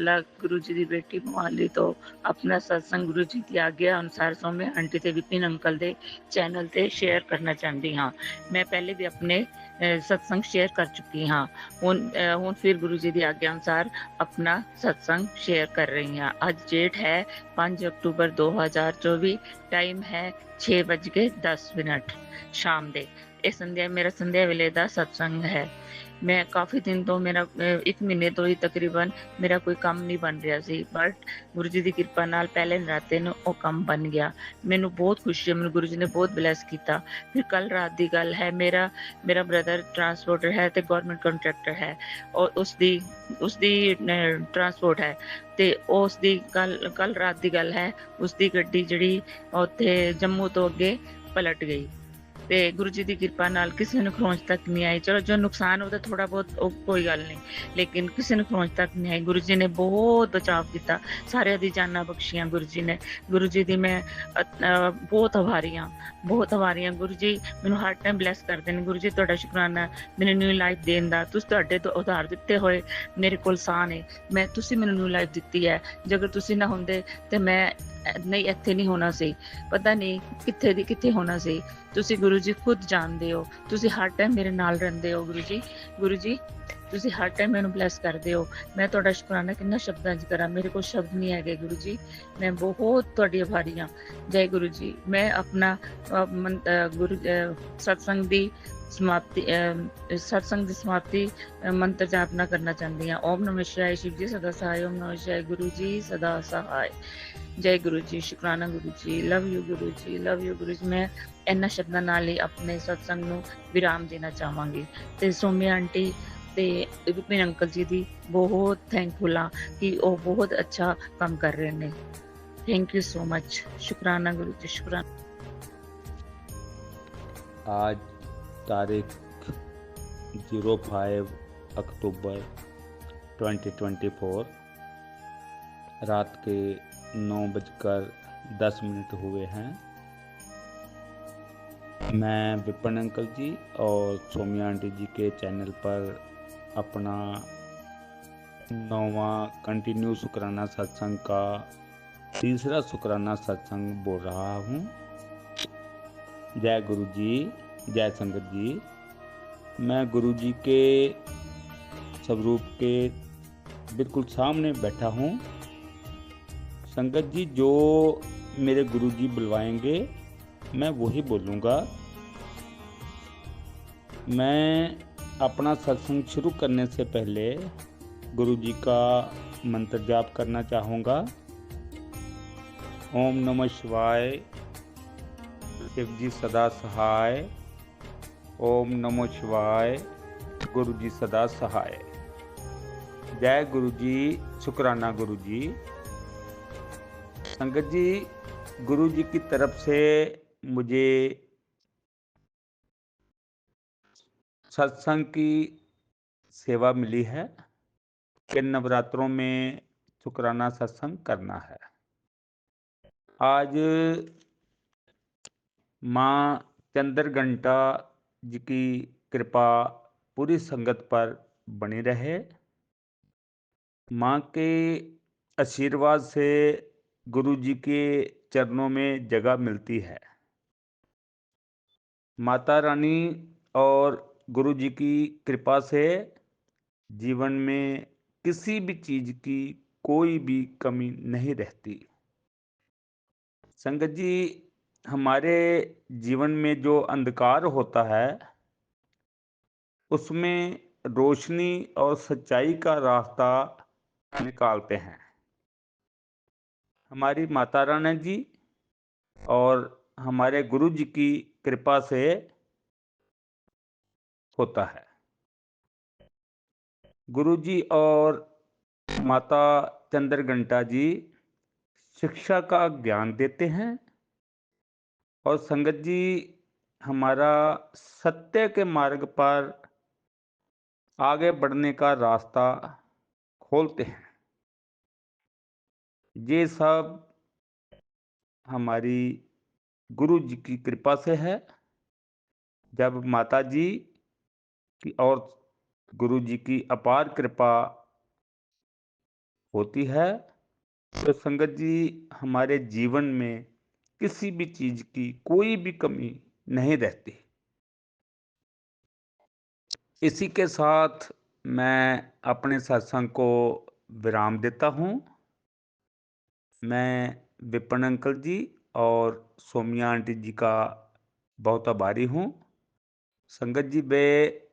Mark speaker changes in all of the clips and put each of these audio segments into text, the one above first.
Speaker 1: कला गुरु जी की बेटी मोहाली तो अपना सत्संग गुरु जी की आज्ञा अनुसार सौम्या आंटी ते विपिन अंकल दे चैनल ते शेयर करना चाहती हाँ। मैं पहले भी अपने सत्संग शेयर कर चुकी हाँ। हुण फिर गुरु जी की आज्ञा अनुसार अपना सत्संग शेयर कर रही हाँ। आज डेट है 5 अक्टूबर 2024, टाइम है 6:10 शाम दे। ਇਹ ਸੰਧਿਆ ਮੇਰਾ ਸੰਧਿਆ ਵੇਲੇ ਦਾ ਸਤਸੰਗ ਹੈ। ਮੈਂ ਕਾਫੀ ਦਿਨ ਤੋਂ ਮੇਰਾ 1 ਮਹੀਨੇ ਤੋਂ ਹੀ ਤਕਰੀਬਨ ਮੇਰਾ ਕੋਈ ਕੰਮ ਨਹੀਂ ਬਣ ਰਿਹਾ ਸੀ, ਬਟ ਗੁਰੂ ਜੀ ਦੀ ਕਿਰਪਾ ਨਾਲ ਪਹਿਲੇ ਨਰਾਤੇ ਨੂੰ ਉਹ ਕੰਮ ਬਣ ਗਿਆ। ਮੈਨੂੰ ਬਹੁਤ ਖੁਸ਼ੀ ਹੈ, ਮੈਨੂੰ ਗੁਰੂ ਜੀ ਨੇ ਬਹੁਤ ਬਲੈਸ ਕੀਤਾ। ਫਿਰ ਕੱਲ ਰਾਤ ਦੀ ਗੱਲ ਹੈ, ਮੇਰਾ ਬ੍ਰਦਰ ਟਰਾਂਸਪੋਰਟਰ ਹੈ ਤੇ ਗਵਰਨਮੈਂਟ ਕੰਟਰੈਕਟਰ ਹੈ, ਔਰ ਉਸਦੀ ਟਰਾਂਸਪੋਰਟ ਹੈ ਤੇ ਉਸ ਦੀ ਕੱਲ ਰਾਤ ਦੀ ਗੱਲ ਹੈ, ਉਸਦੀ ਗੱਡੀ ਜਿਹੜੀ ਉੱਥੇ ਜੰਮੂ ਤੋਂ ਅੱਗੇ ਪਲਟ ਗਈ ਤੇ ਗੁਰੂ ਜੀ ਦੀ ਕਿਰਪਾ ਨਾਲ ਕਿਸੇ ਨੂੰ ਖਰੋਂਚ ਤੱਕ ਨਹੀਂ ਆਈ। ਚਲੋ ਜੋ ਨੁਕਸਾਨ ਉਹਦਾ ਥੋੜਾ ਬਹੁਤ ਉਹ ਕੋਈ ਗੱਲ ਨਹੀਂ, ਲੇਕਿਨ ਕਿਸੇ ਨੂੰ ਖਰੋਂਚ ਤੱਕ ਨਹੀਂ ਆਈ। ਗੁਰੂ ਜੀ ਨੇ ਬਹੁਤ ਬਚਾਅ ਕੀਤਾ, ਸਾਰਿਆਂ ਦੀ ਜਾਨਾਂ ਬਖਸ਼ੀਆਂ ਗੁਰੂ ਜੀ ਨੇ। ਗੁਰੂ ਜੀ ਦੀ ਮੈਂ ਬਹੁਤ ਆਭਾਰੀ ਹਾਂ, ਬਹੁਤ ਆਭਾਰੀ ਹਾਂ। ਗੁਰੂ ਜੀ ਮੈਨੂੰ ਹਰ ਟਾਈਮ ਬਲੈਸ ਕਰਦੇ ਨੇ। ਗੁਰੂ ਜੀ ਤੁਹਾਡਾ ਸ਼ੁਕਰਾਨਾ ਮੈਨੂੰ ਨਿਊ ਲਾਈਫ ਦੇਣ ਦਾ। ਤੁਸੀਂ ਤੁਹਾਡੇ ਤੋਂ ਉਧਾਰ ਦਿੱਤੇ ਹੋਏ ਮੇਰੇ ਕੋਲ ਸਾਹ ਨੇ, ਤੁਸੀਂ ਮੈਨੂੰ ਨਿਊ ਲਾਈਫ ਦਿੱਤੀ ਹੈ। ਜੇਕਰ ਤੁਸੀਂ ਨਾ ਹੁੰਦੇ ਤੇ ਮੈਂ ਨਹੀਂ ਇੱਥੇ ਨਹੀਂ ਹੋਣਾ ਸੀ, ਪਤਾ ਨਹੀਂ ਕਿੱਥੇ ਦੀ ਕਿੱਥੇ ਹੋਣਾ ਸੀ। ਤੁਸੀਂ ਗੁਰੂ ਜੀ ਖੁਦ ਜਾਣਦੇ ਹੋ, ਤੁਸੀਂ ਹਰ ਟਾਈਮ ਮੇਰੇ ਨਾਲ ਰਹਿੰਦੇ ਹੋ। ਗੁਰੂ ਜੀ ਤੁਸੀਂ ਹਰ ਟਾਈਮ ਮੈਨੂੰ ਬਲੈਸ ਕਰਦੇ ਹੋ। ਮੈਂ ਤੁਹਾਡਾ ਸ਼ੁਕਰਾਨਾ ਕਿੰਨਾ ਸ਼ਬਦਾਂ 'ਚ ਕਰਾਂ, ਮੇਰੇ ਕੋਲ ਸ਼ਬਦ ਨਹੀਂ ਹੈਗੇ। ਗੁਰੂ ਜੀ ਮੈਂ ਬਹੁਤ ਤੁਹਾਡੀ ਆਭਾਰੀ ਹਾਂ। ਜੈ ਗੁਰੂ ਜੀ। ਮੈਂ ਆਪਣਾ ਸਤਸੰਗ ਦੀ ਸਮਾਪਤੀ ਮੰਤਰ ਜਾਪਨਾ ਕਰਨਾ ਚਾਹੁੰਦੀ ਹਾਂ। ਓਮ ਨਮः शिवाय, शिव जी सदा सहाय। ओम नमः शिवाय, गुरु जी सदा सहाय। जय गुरु जी। शुकराना गुरु जी। Love you Guru ji, love you गुरु जी। मैं ਇਹਨਾਂ ਸ਼ਬਦਾਂ ਨਾਲ ਹੀ ਆਪਣੇ ਸਤਸੰਗ ਨੂੰ ਵਿਰਾਮ ਦੇਣਾ ਚਾਹਾਂਗੀ ਤੇ ਸੌਮਿਆ ਆਂਟੀ ਤੇ ਵਿਪਿਨ ਅੰਕਲ ਜੀ ਦੀ ਬਹੁਤ ਥੈਂਕਫੁਲ ਹਾਂ ਕਿ ਉਹ ਬਹੁਤ ਅੱਛਾ ਕੰਮ ਕਰ ਰਹੇ ਨੇ। Thank you so much. शुक्राना गुरु जी, शुक्राना।
Speaker 2: आज तारीख 05 अक्टूबर 2024, रात के 9:10 हुए हैं। मैं विपिन अंकल जी और सौम्या आंटी जी के चैनल पर अपना 9वां कंटिन्यू शुक्राना सत्संग का तीसरा शुक्राना सत्संग बोल रहा हूँ। जय गुरु जी, जय संगत जी। मैं गुरु जी के स्वरूप के बिल्कुल सामने बैठा हूँ। संगत जी जो मेरे गुरु जी बुलवाएंगे मैं वही बोलूँगा। मैं अपना सत्संग शुरू करने से पहले गुरु जी का मंत्र जाप करना चाहूँगा। ओम नमः शिवाय, शिव जी सदा सहाय। ओम नमः शिवाय, गुरु जी सदा सहाय। जय गुरु जी, शुक्राना गुरु जी। संगत जी, गुरु जी की तरफ से मुझे सत्संग की सेवा मिली है कि नवरात्रों में शुक्राना सत्संग करना है। आज माँ चंद्रघंटा जी की कृपा पूरी संगत पर बनी रहे। माँ के आशीर्वाद से गुरु जी के चरणों में जगह मिलती है। माता रानी और गुरु जी की कृपा से जीवन में किसी भी चीज की कोई भी कमी नहीं रहती। संगत जी, हमारे जीवन में जो अंधकार होता है उसमें रोशनी और सच्चाई का रास्ता निकालते हैं हमारी माता रानी जी और हमारे गुरु जी की कृपा से होता है। गुरु जी और माता चंद्रघंटा जी शिक्षा का ज्ञान देते हैं और संगत जी हमारा सत्य के मार्ग पर आगे बढ़ने का रास्ता खोलते हैं। ये सब हमारी गुरु जी की कृपा से है। जब माता जी की और गुरु जी की अपार कृपा होती है तो संगत जी हमारे जीवन में किसी भी चीज की कोई भी कमी नहीं रहती। इसी के साथ मैं अपने सत्संग को विराम देता हूँ। मैं विपिन अंकल जी और सोमिया आंटी जी का बहुत आभारी हूँ। संगत जी वे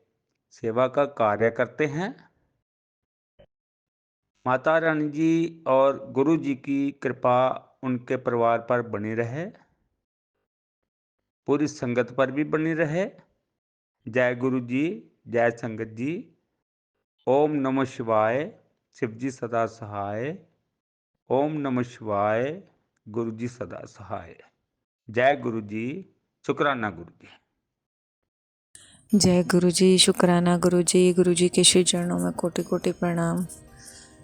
Speaker 2: सेवा का कार्य करते हैं। माता रानी जी और गुरु जी की कृपा उनके परिवार पर बनी रहे, पूरी संगत पर भी बनी रहे। जय गुरु जी, जय संगत जी। ओम नमः शिवाय। शिव जी सदा सहाय। ओम नमः शिवाय। गुरु जी सदा सहाय। जय गुरु जी। शुक्राना गुरु जी।
Speaker 3: जय गुरु जी, शुक्राना गुरु जी के श्री चरणों में कोटि कोटि प्रणाम।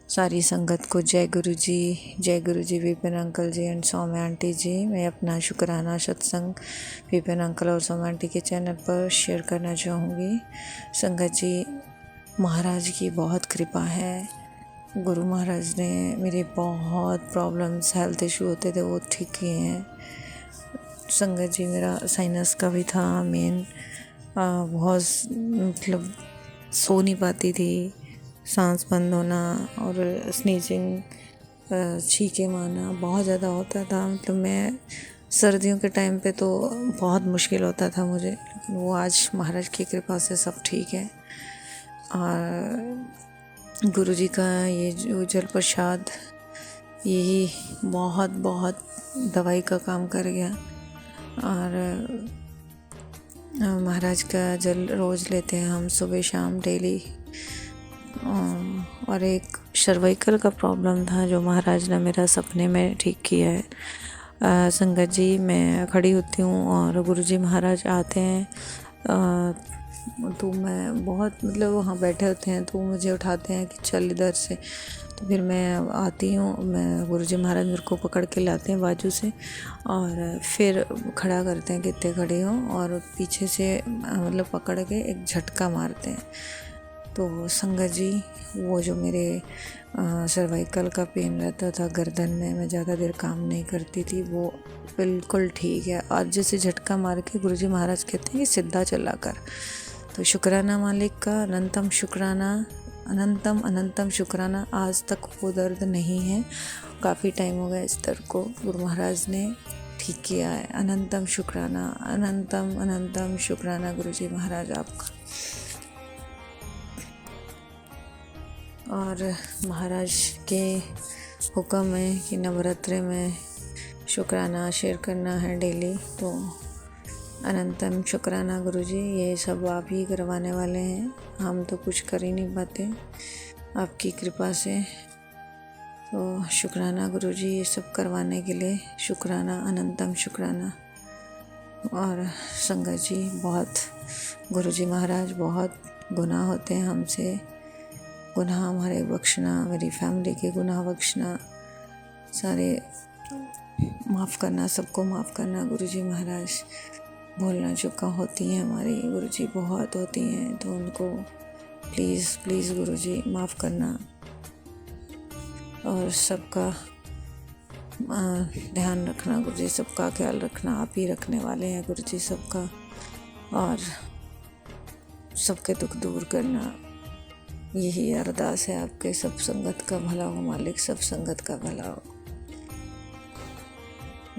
Speaker 3: सारी संगत को जय गुरु जी Vipin uncle ji and Saumya aunty ji. मैं अपना शुक्राना सत्संग विपिन अंकल और सौम्य आंटी के चैनल पर शेयर करना चाहूँगी। संगत जी, महाराज की बहुत कृपा है। गुरु महाराज ने मेरे बहुत प्रॉब्लम्स, हेल्थ इशू होते थे, वो ठीक किए हैं। संगत जी, मेरा साइनस का भी था मेन, बहुत मतलब सो नहीं पाती थी, सांस बंद होना और स्नीजिंग, छींके मारना बहुत ज़्यादा होता था। मतलब मैं सर्दियों के टाइम पे तो बहुत मुश्किल होता था मुझे, लेकिन वो आज महाराज की कृपा से सब ठीक है। और गुरु जी का ये जो जल प्रसाद, यही बहुत बहुत दवाई का काम कर गया। और महाराज का जल रोज़ लेते हैं हम, सुबह शाम डेली। और एक सर्वाइकल का प्रॉब्लम था जो महाराज ने मेरा सपने में ठीक किया है। संगत जी, मैं खड़ी होती हूँ और गुरुजी महाराज आते हैं, तो मैं बहुत मतलब वहाँ बैठे होते हैं तो मुझे उठाते हैं कि चल इधर से। तो फिर मैं आती हूँ, मैं गुरुजी महाराज मेरे को पकड़ के लाते हैं बाजू से और फिर खड़ा करते हैं कि इतने खड़े हो, और पीछे से मतलब पकड़ के एक झटका मारते हैं। तो संगत जी, वो जो मेरे सर्वाइकल का पेन रहता था गर्दन में, मैं ज़्यादा देर काम नहीं करती थी, वो बिल्कुल ठीक है। आज जैसे झटका मार के गुरुजी महाराज कहते हैं कि सीधा चला कर। तो शुक्राना मालिक का, अनंतम शुक्राना, अनंतम अनंतम शुक्राना। आज तक वो दर्द नहीं है, काफ़ी टाइम हो गया इस दर्द को, गुरु महाराज ने ठीक किया है। अनंतम शुक्राना, अनंतम अनंतम शुक्राना गुरुजी महाराज आपका। और महाराज के हुक्म है कि नवरात्रि में शुक्राना शेयर करना है डेली, तो अनंतम शुक्राना गुरुजी, ये सब आप ही करवाने वाले हैं, हम तो कुछ कर ही नहीं पाते, आपकी कृपा से। तो शुक्राना गुरुजी, ये सब करवाने के लिए शुक्राना, अनंतम शुक्राना। और संगत जी, बहुत गुरुजी महाराज बहुत गुनाह होते हैं हमसे, गुनाह हमारे बख्शना, मेरी फैमिली के गुनाह बख्शना, सारे माफ़ करना, सबको माफ़ करना गुरुजी महाराज। भूलना चूका होती हैं हमारी गुरुजी, बहुत होती हैं, तो उनको प्लीज़ प्लीज़ गुरुजी माफ़ करना। और सबका ध्यान रखना गुरुजी, सबका ख्याल रखना, आप ही रखने वाले हैं गुरुजी सबका। और सबके दुख दूर करना, यही अरदास है आपके। सब संगत का भला हो मालिक, सब संगत का भला हो।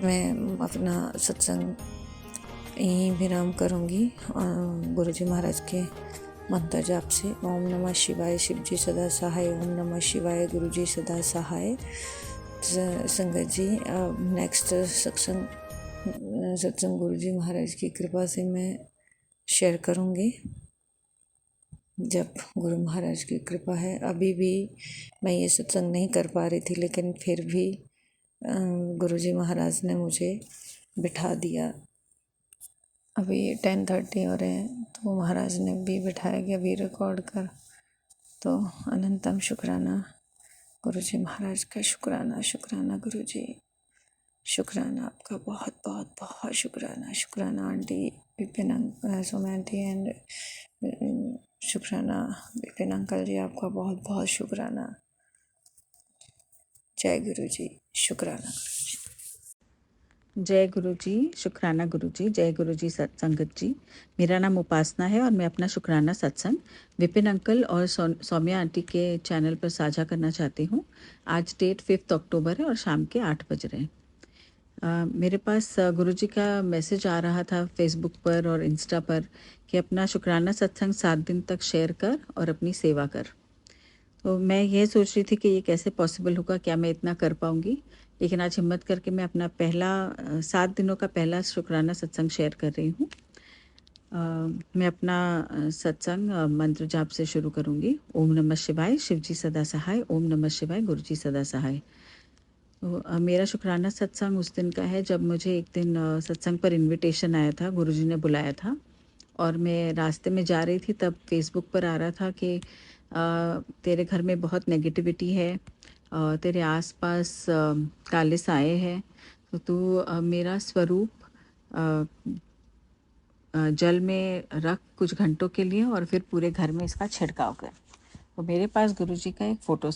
Speaker 3: मैं अपना सत्संग यहीं विराम करूँगी गुरुजी महाराज के मंत्र जाप से। ओम नमः शिवाय, शिव जी सदा सहाय। ओम नमः शिवाय, गुरु जी सदा सहाय। संगत जी, नेक्स्ट सत्संग गुरु जी महाराज की कृपा से मैं शेयर करूँगी, जब गुरु महाराज की कृपा है। अभी भी मैं ये सत्संग नहीं कर पा रही थी, लेकिन फिर भी गुरुजी महाराज ने मुझे बिठा दिया। अभी 10:30 हो रहे हैं, तो महाराज ने भी बिठाया कि अभी रिकॉर्ड कर। तो अनंतम शुक्राना गुरुजी महाराज का, शुक्राना शुक्राना गुरुजी, शुक्राना आपका, बहुत बहुत बहुत शुक्राना। शुक्राना aunty Vipin, Soma aunty and शुक्राना विपिन अंकल जी, आपका बहुत बहुत शुक्राना। जय गुरु जी, शुक्राना।
Speaker 4: जय गुरु जी, शुक्राना गुरु जी, जय गुरु जी सत्संगत जी। मेरा नाम उपासना है और मैं अपना शुक्राना सत्संग विपिन अंकल और सौम्या आंटी के चैनल पर साझा करना चाहती हूँ। आज डेट 5 अक्टूबर है और शाम के 8 बज रहे हैं। मेरे पास गुरुजी का मैसेज आ रहा था फेसबुक पर और इंस्टा पर कि अपना शुक्राना सत्संग 7 दिन तक शेयर कर और अपनी सेवा कर। तो मैं ये सोच रही थी कि ये कैसे पॉसिबल होगा, क्या मैं इतना कर पाऊँगी? लेकिन आज हिम्मत करके मैं अपना पहला 7 दिनों का पहला शुक्राना सत्संग शेयर कर रही हूँ। मैं अपना सत्संग मंत्र जाप से शुरू करूँगी। ओम नमः शिवाय, शिवजी सदा सहाय। ओम नमः शिवाय, गुरुजी सदा सहाय। तो मेरा शुक्राना सत्संग उस दिन का है जब मुझे एक दिन सत्संग पर इनविटेशन आया था, गुरुजी ने बुलाया था और मैं रास्ते में जा रही थी तब फेसबुक पर आ रहा था कि तेरे घर में बहुत नेगेटिविटी है, तेरे आसपास काले साए हैं, तो तू मेरा स्वरूप जल में रख कुछ घंटों के लिए और फिर पूरे घर में इसका छिड़काव कर। तो मेरे पास गुरुजी का एक फ़ोटो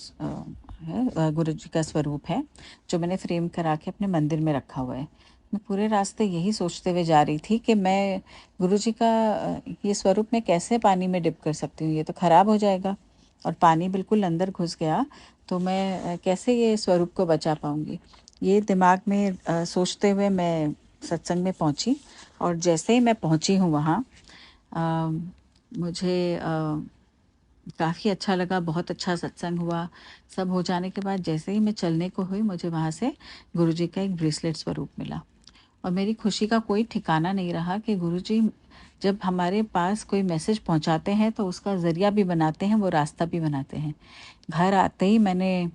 Speaker 4: है, गुरुजी का स्वरूप है जो मैंने फ्रेम करा के अपने मंदिर में रखा हुआ है। मैं पूरे रास्ते यही सोचते हुए जा रही थी कि मैं गुरुजी का ये स्वरूप मैं कैसे पानी में डिप कर सकती हूँ, ये तो ख़राब हो जाएगा और पानी बिल्कुल अंदर घुस गया तो मैं कैसे ये स्वरूप को बचा पाऊँगी। ये दिमाग में सोचते हुए मैं सत्संग में पहुँची और जैसे ही मैं पहुँची हूँ वहाँ मुझे काफ़ी अच्छा लगा, बहुत अच्छा सत्संग हुआ। सब हो जाने के बाद जैसे ही मैं चलने को हुई मुझे वहाँ से गुरुजी का एक ब्रेसलेट स्वरूप मिला और मेरी खुशी का कोई ठिकाना नहीं रहा कि गुरुजी जब हमारे पास कोई मैसेज पहुँचाते हैं तो उसका ज़रिया भी बनाते हैं, वो रास्ता भी बनाते हैं। घर आते ही मैंने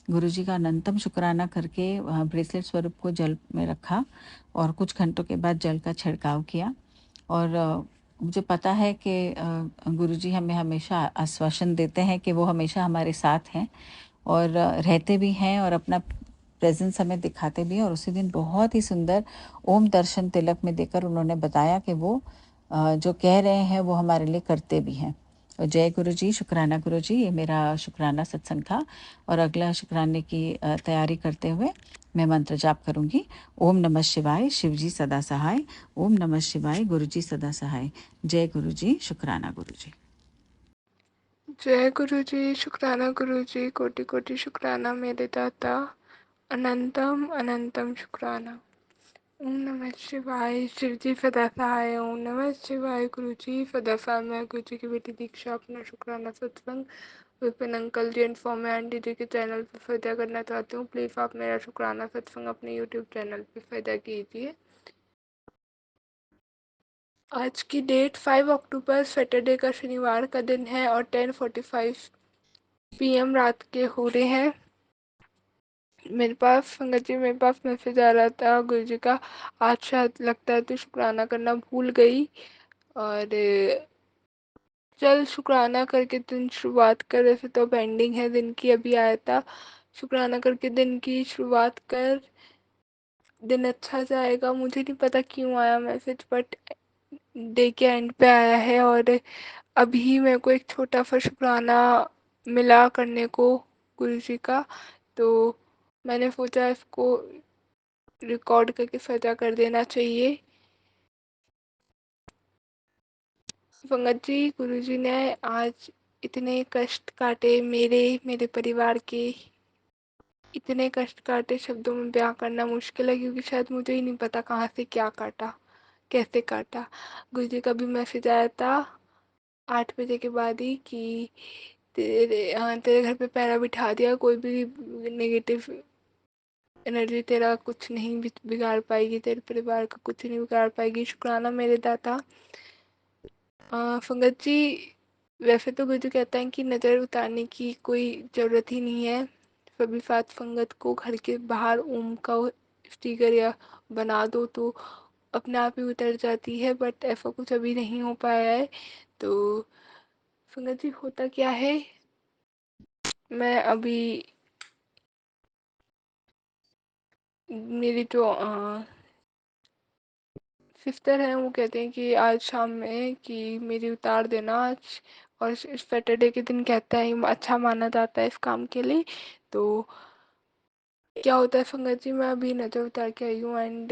Speaker 4: गुरुजी का अनंतम शुक्राना करके ब्रेसलेट स्वरूप को जल में रखा और कुछ घंटों के बाद जल का छिड़काव किया और मुझे पता है कि गुरुजी हमें हमेशा आश्वासन देते हैं कि वो हमेशा हमारे साथ हैं और रहते भी हैं और अपना प्रेजेंस हमें दिखाते भी हैं और उसी दिन बहुत ही सुंदर ओम दर्शन तिलक में देकर उन्होंने बताया कि वो जो कह रहे हैं वो हमारे लिए करते भी हैं। और जय गुरु जी, शुक्राना गुरु जी। ये मेरा शुक्राना सत्संग था और अगला शुक्राने की तैयारी करते हुए मैं मंत्र जाप करूंगी। ओम नमः शिवाय, शिवजी सदा सहाय। ओम नमः शिवाय, गुरुजी सदा सहाय। जय गुरु जी, शुक्राना गुरु जी।
Speaker 5: जय गुरु जी, शुक्राना गुरु जी, कोटि कोटि शुक्राना मेरे दाता, अनंतम अनंतम शुक्राना। ओम नमः शिवाय, शिव जी सदा सहाय। ओम नमः शिवाय, गुरु जी सदा सहाय। मैं गुरु जी की बेटी दीक्षा अपना शुक्राना सत्संग विपिन अंकल जी एंड फॉर्म आंटी जी के चैनल पर फायदा करना चाहती हूँ। प्लीज़ आप मेरा शुक्राना सत्संग अपने यूट्यूब चैनल पर फायदा कीजिए। आज की डेट 5 अक्टूबर सैटरडे का शनिवार का दिन है और 10:45 PM रात के हो रहे हैं। मेरे पास संगत जी, मेरे पास मैसेज आ रहा था गुरु जी का, आज शायद लगता है तो शुक्राना करना भूल गई और चल शुक्राना करके दिन शुरुआत कर। वैसे तो पेंडिंग है दिन की, अभी आया था। शुक्राना करके दिन की शुरुआत कर, दिन अच्छा जाएगा। मुझे नहीं पता क्यों आया मैसेज, बट डे के एंड पे आया है और अभी मेरे को एक छोटा सा शुक्राना मिला करने को गुरु जी का, तो मैंने सोचा इसको रिकॉर्ड करके सजा कर देना चाहिए। संगत जी, गुरु जी ने आज इतने कष्ट काटे, मेरे मेरे परिवार के इतने कष्ट काटे, शब्दों में बयां करना मुश्किल है क्योंकि शायद मुझे ही नहीं पता कहाँ से क्या काटा, कैसे काटा। गुरु जी का भी मैसेज आया था 8 बजे के बाद ही कि तेरे घर पे पैरा बिठा दिया, कोई भी नेगेटिव एनर्जी तेरा कुछ नहीं बिगाड़ पाएगी, तेरे परिवार का कुछ नहीं बिगाड़ पाएगी। शुक्राना मेरे दाता। संगत जी, वैसे तो गुरु कहता है कि नज़र उतारने की कोई ज़रूरत ही नहीं है। सभी सात संगत को घर के बाहर ओम का स्टिकर या बना दो तो अपने आप ही उतर जाती है, बट ऐसा कुछ अभी नहीं हो पाया है। तो संगत जी, होता क्या है, मैं अभी मेरी जो सिस्टर हैं वो कहते हैं कि आज शाम में कि मेरी उतार देना आज, और इस सैटरडे के दिन कहता है अच्छा माना जाता है इस काम के लिए। तो क्या होता है संगत जी, मैं अभी नजर उतार के आई हूँ एंड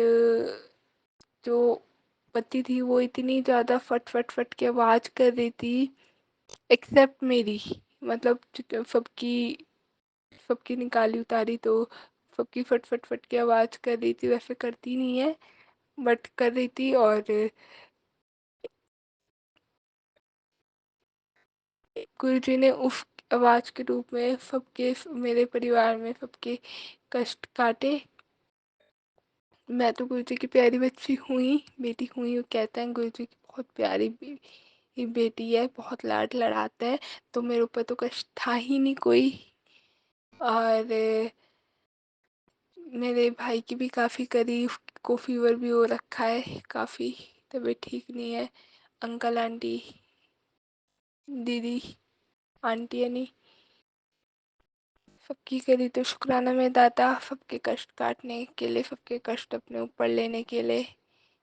Speaker 5: जो बत्ती थी वो इतनी ज़्यादा फट फट फट के आवाज़ कर रही थी, एक्सेप्ट मेरी। मतलब सबकी सबकी निकाली उतारी तो सबकी फट फट फट के आवाज़ कर रही थी, वैसे करती नहीं है बट कर रही थी। और गुरु जी ने उस आवाज़ के रूप में सबके, मेरे परिवार में सबके कष्ट काटे। मैं तो गुरु जी की प्यारी बच्ची हुई, बेटी हुई। वो कहते हैं गुरु जी की बहुत प्यारी बेटी है, बहुत लाड लड़ाते हैं, तो मेरे ऊपर तो कष्ट था ही नहीं कोई। और मेरे भाई की भी काफ़ी करीब को फीवर भी हो रखा है, काफ़ी तबीयत ठीक नहीं है। अंकल आंटी दीदी आंटी यानी सबकी करी तो शुक्राना में दाता, सबके कष्ट काटने के लिए, सबके कष्ट अपने ऊपर लेने के लिए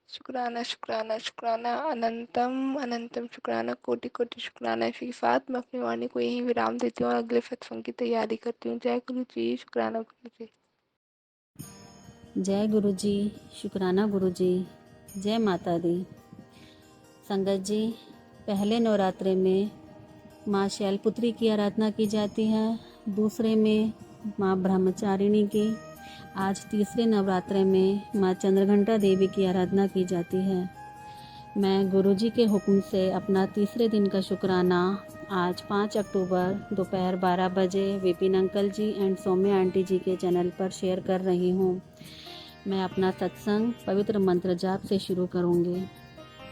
Speaker 5: शुक्राना शुक्राना शुक्राना, अनंतम अनंतम शुक्राना, कोटि कोटि शुक्राना। इसी के साथ मैं अपनी वाणी को यहीं विराम देती हूँ और अगले सत्संग की तैयारी करती हूँ। जय गुरु जी, शुक्राना गुरु जी।
Speaker 6: जय गुरु जी, शुक्राना गुरु जी, जय माता दी। संगत जी, पहले नवरात्रे में माँ शैलपुत्री की आराधना की जाती है, दूसरे में माँ ब्रह्मचारिणी की, आज तीसरे नवरात्रे में माँ चंद्रघंटा देवी की आराधना की जाती है। मैं गुरु जी के हुक्म से अपना तीसरे दिन का शुक्राना आज 5 अक्टूबर दोपहर 12 बजे Vipin uncle ji and Saumya aunty ji के चैनल पर शेयर कर रही हूँ। मैं अपना सत्संग पवित्र मंत्र जाप से शुरू करूँगी।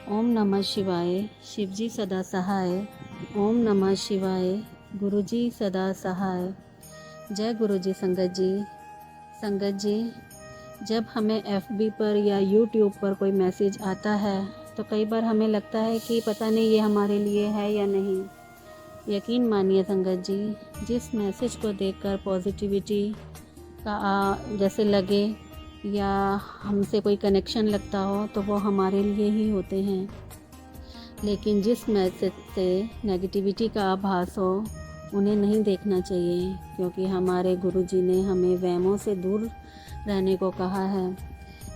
Speaker 6: ओम नमः शिवाय, शिवजी सदा सहाय। ओम नमः शिवाय, गुरुजी सदा सहाय। जय गुरुजी। संगत जी, जब हमें FB पर या YouTube पर कोई मैसेज आता है तो कई बार हमें लगता है कि पता नहीं ये हमारे लिए है या नहीं। यकीन मानिए संगत जी, जिस मैसेज को देखकर पॉजिटिविटी का जैसे लगे या हमसे कोई कनेक्शन लगता हो तो वो हमारे लिए ही होते हैं, लेकिन जिस मैसेज से नेगेटिविटी का आभास हो उन्हें नहीं देखना चाहिए, क्योंकि हमारे गुरुजी ने हमें वहमों से दूर रहने को कहा है।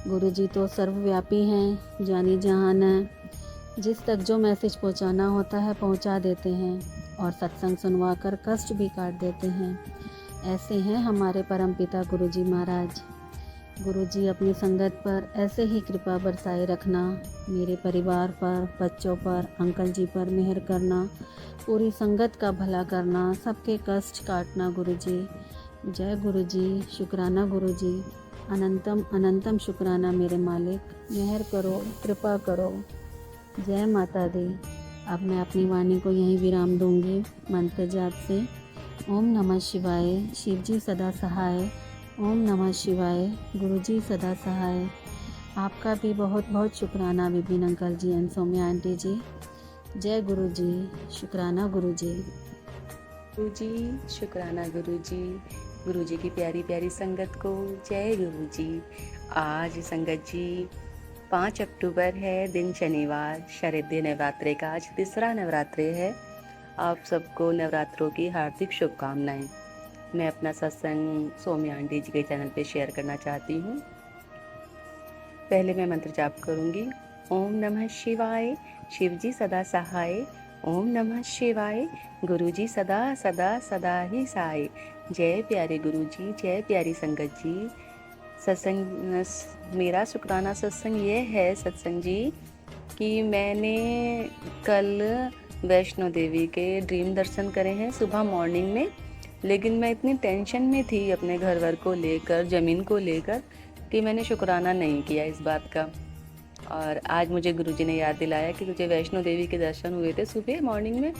Speaker 6: गुरुजी तो सर्वव्यापी हैं, जानी जहान है, जिस तक जो मैसेज पहुंचाना होता है पहुंचा देते हैं और सत्संग सुनवाकर कष्ट भी काट देते हैं। ऐसे हैं हमारे परमपिता गुरुजी महाराज। गुरुजी अपनी संगत पर ऐसे ही कृपा बरसाए रखना, मेरे परिवार पर, बच्चों पर, अंकल जी पर मेहर करना, पूरी संगत का भला करना, सबके कष्ट काटना गुरुजी। जय गुरुजी, शुक्राना गुरुजी, अनंतम अनंतम शुक्राना मेरे मालिक, मेहर करो, कृपा करो। जय माता दी। अब मैं अपनी वाणी को यहीं विराम दूंगी मंत्र जाप से। ओम नमः शिवाय, शिवजी सदा सहाय। ओम नमः शिवाय, गुरुजी सदा सहाय। आपका भी बहुत बहुत शुक्राना Vipin uncle ji and Saumya aunty ji. जय गुरु जी, शुक्राना गुरु जी।
Speaker 7: गुरु जी, शुक्राना गुरु जी। गुरु जी की प्यारी प्यारी संगत को जय गुरु जी। आज संगत जी 5 अक्टूबर है, दिन शनिवार, शारदीय नवरात्रे का आज तीसरा नवरात्रे है। आप सबको नवरात्रों की हार्दिक शुभकामनाएं। मैं अपना सत्संग सौम्या आंटी जी के चैनल पे शेयर करना चाहती हूँ। पहले मैं मंत्र जाप करूँगी। ओम नमः शिवाय, शिवजी सदा सहाय। ओम नमः शिवाय, गुरुजी सदा सदा सदा ही सहाय। जय प्यारे गुरुजी, जय प्यारी संगत जी। सत्संग, मेरा शुक्राना सत्संग ये है सत्संग जी कि मैंने कल वैष्णो देवी के ड्रीम दर्शन करे हैं सुबह मॉर्निंग में, लेकिन मैं इतनी टेंशन में थी अपने घर वर को लेकर, ज़मीन को लेकर, कि मैंने शुक्राना नहीं किया इस बात का। और आज मुझे गुरुजी ने याद दिलाया कि तुझे वैष्णो देवी के दर्शन हुए थे सुबह मॉर्निंग में,